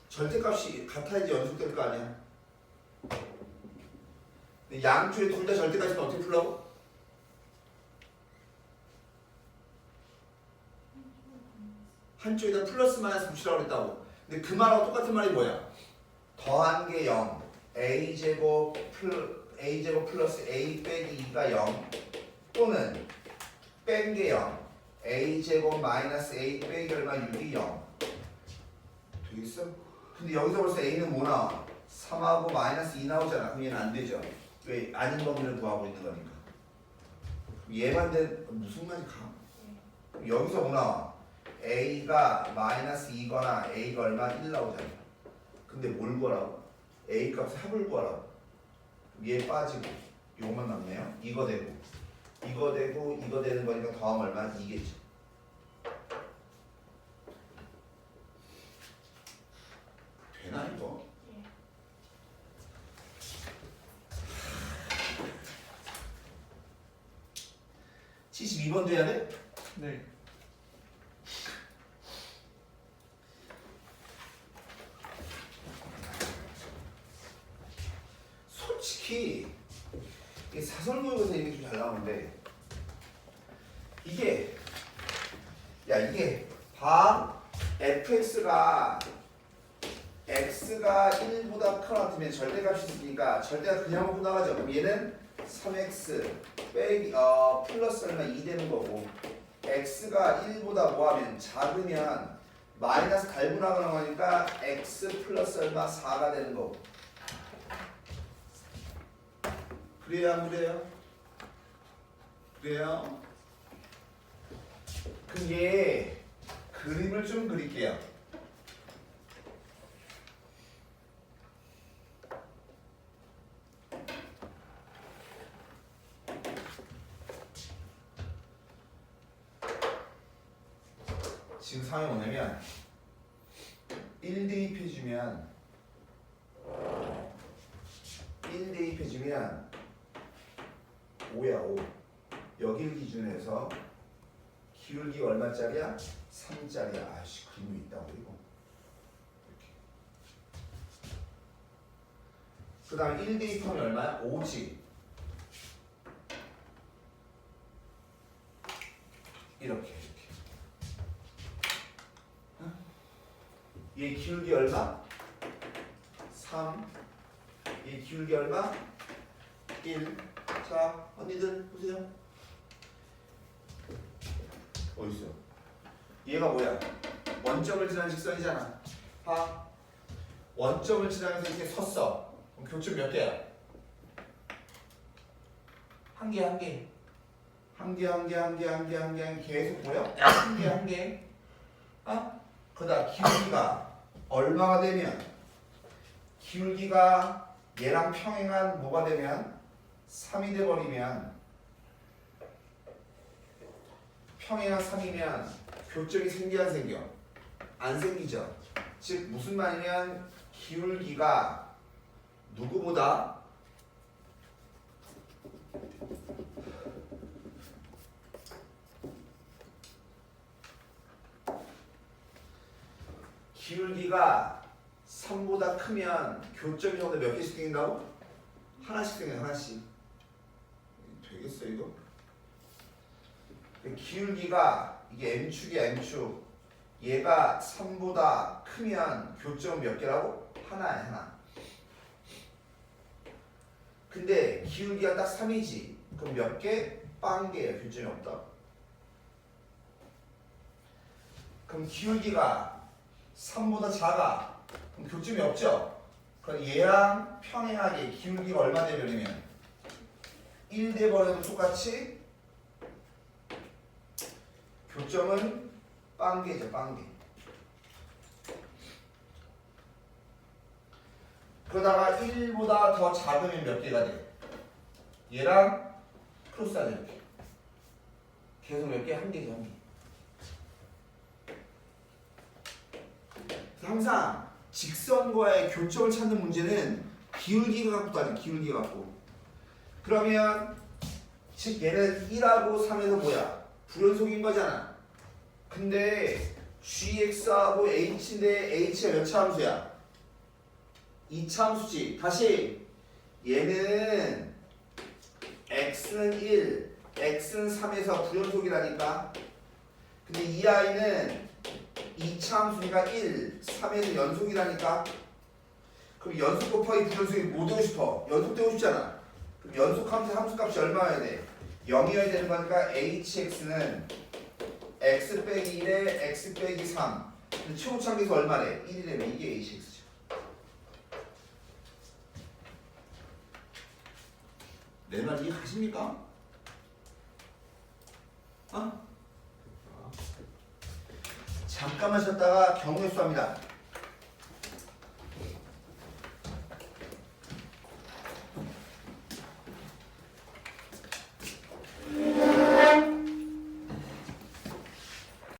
절대값이 같아야지 연속될 거 아니야. 근데 양쪽에 둘 다 절대값이면 어떻게 풀라고? 한쪽에다 플러스 마이너스 붙이라고 그랬다고. 근데 그 말하고 똑같은 말이 뭐야? 더한 게 0, a 제곱 플러스 a 빼기 2가 0 또는 뺀 게 0, a 제곱 마이너스 a 빼기 얼마 6이 0 되겠어? 근데 여기서 벌써 a는 뭐 나와? 3하고 마이너스 2 나오잖아. 그럼 얘는 안 되죠. 왜? 아닌 범위를 구하고 있는 거니까. 얘만 된 무슨 말이 가? 여기서 뭐 나와? a가 마이너스 2거나 a가 얼마 1 나오잖아. 근데 뭘 구하라고? A 값의 합을 구하라고. 얘 빠지고 요것만 남네요. 이거 되고 이거 되고 이거 되는 거니까 더하면 얼마? 2겠죠. 되나 이거? 예. 72번도 해야 돼? 네. 솔직히 이 사설모의고사 이게 좀 잘 나오는데 이게 이게 봐 fx가 x가 1보다 크거나 같으면 절대값이 있으니까 절대가 그냥 먹고 나가죠. 그럼 얘는 3x 빼기 플러스 얼마 2 되는 거고 x가 1보다 뭐하면 작으면 마이너스 달분하거나 하니까 x 플러스 얼마 4가 되는 거고. 그래요 안 그래요? 그래요? 그게 그림을 좀 그릴게요. 지금 상황이 뭐냐면 1 대입해주면 1 대입해주면 5야 5 여길 기준으로 해서 기울기가 얼마짜리야? 3짜리야. 아이씨 그림이 있다고 이거 이렇게. 그 다음 1 대입하면 얼마야? 5지. 이렇게 얘 기울기 얼마? 3. 얘 기울기 얼마? 1. 자, 언니들 보세요. 어딨어? 얘가 뭐야? 원점을 지나는 직선이잖아. 봐. 원점을 지나면서 이렇게 섰어. 그럼 교점 몇 개야? 한 개, 한 개. 한 개, 한 개, 한 개, 한 개, 한 개, 한 개 계속 보여? 한 개, 한 개. 그다음 기울기가 얼마가 되면 기울기가 얘랑 평행한 뭐가 되면 3이 돼버리면 평행한 3이면 교점이 생겨 안 생겨? 안 생기죠. 즉 무슨 말이냐면 기울기가 누구보다 기울기가 3보다 크면 교점이 정도 몇 개씩 생긴다고? 하나씩 생겨 하나씩. 되겠어 이거? 기울기가 이게 M축이야 M축. 얘가 3보다 크면 교점 몇 개라고? 하나야 하나. 근데 기울기가 딱 3이지. 그럼 몇 개? 빵 개야. 교점이 없다. 그럼 기울기가 3보다 작아. 그럼 교점이 없죠? 그럼 얘랑 평행하게 기울기가 얼마 되버리면 1 돼버려도 똑같이 교점은 빵개죠. 빵개. 그러다가 1보다 더 작으면 몇 개가 돼? 얘랑 크로스하자 이렇게. 계속 몇 개? 한 개죠. 한 개. 항상 직선과의 교점을 찾는 문제는 기울기가 갖고 따져. 기울기 갖고. 그러면 즉 얘는 1하고 3에서 뭐야? 불연속인 거잖아. 근데 gx하고 h인데 h가 몇 차 함수야? 2차 함수지. 다시 얘는 x는 1, x는 3에서 불연속이라니까. 근데 이 아이는 2차 함수니까 1, 3에서 연속이라니까. 그럼 연속 곱하기 불연속이 뭐 되고 싶어? 연속 되고 싶잖아. 그럼 연속 함수값이 얼마여야 돼? 0이어야 되는 거니까 hx는 x 빼기 1에 x 빼기 3. 근데 최고차항계수 얼마래? 1이라면 이게 hx죠. 내 말 이해하십니까? 잠깐만 쉬었다가 경우의 수합니다.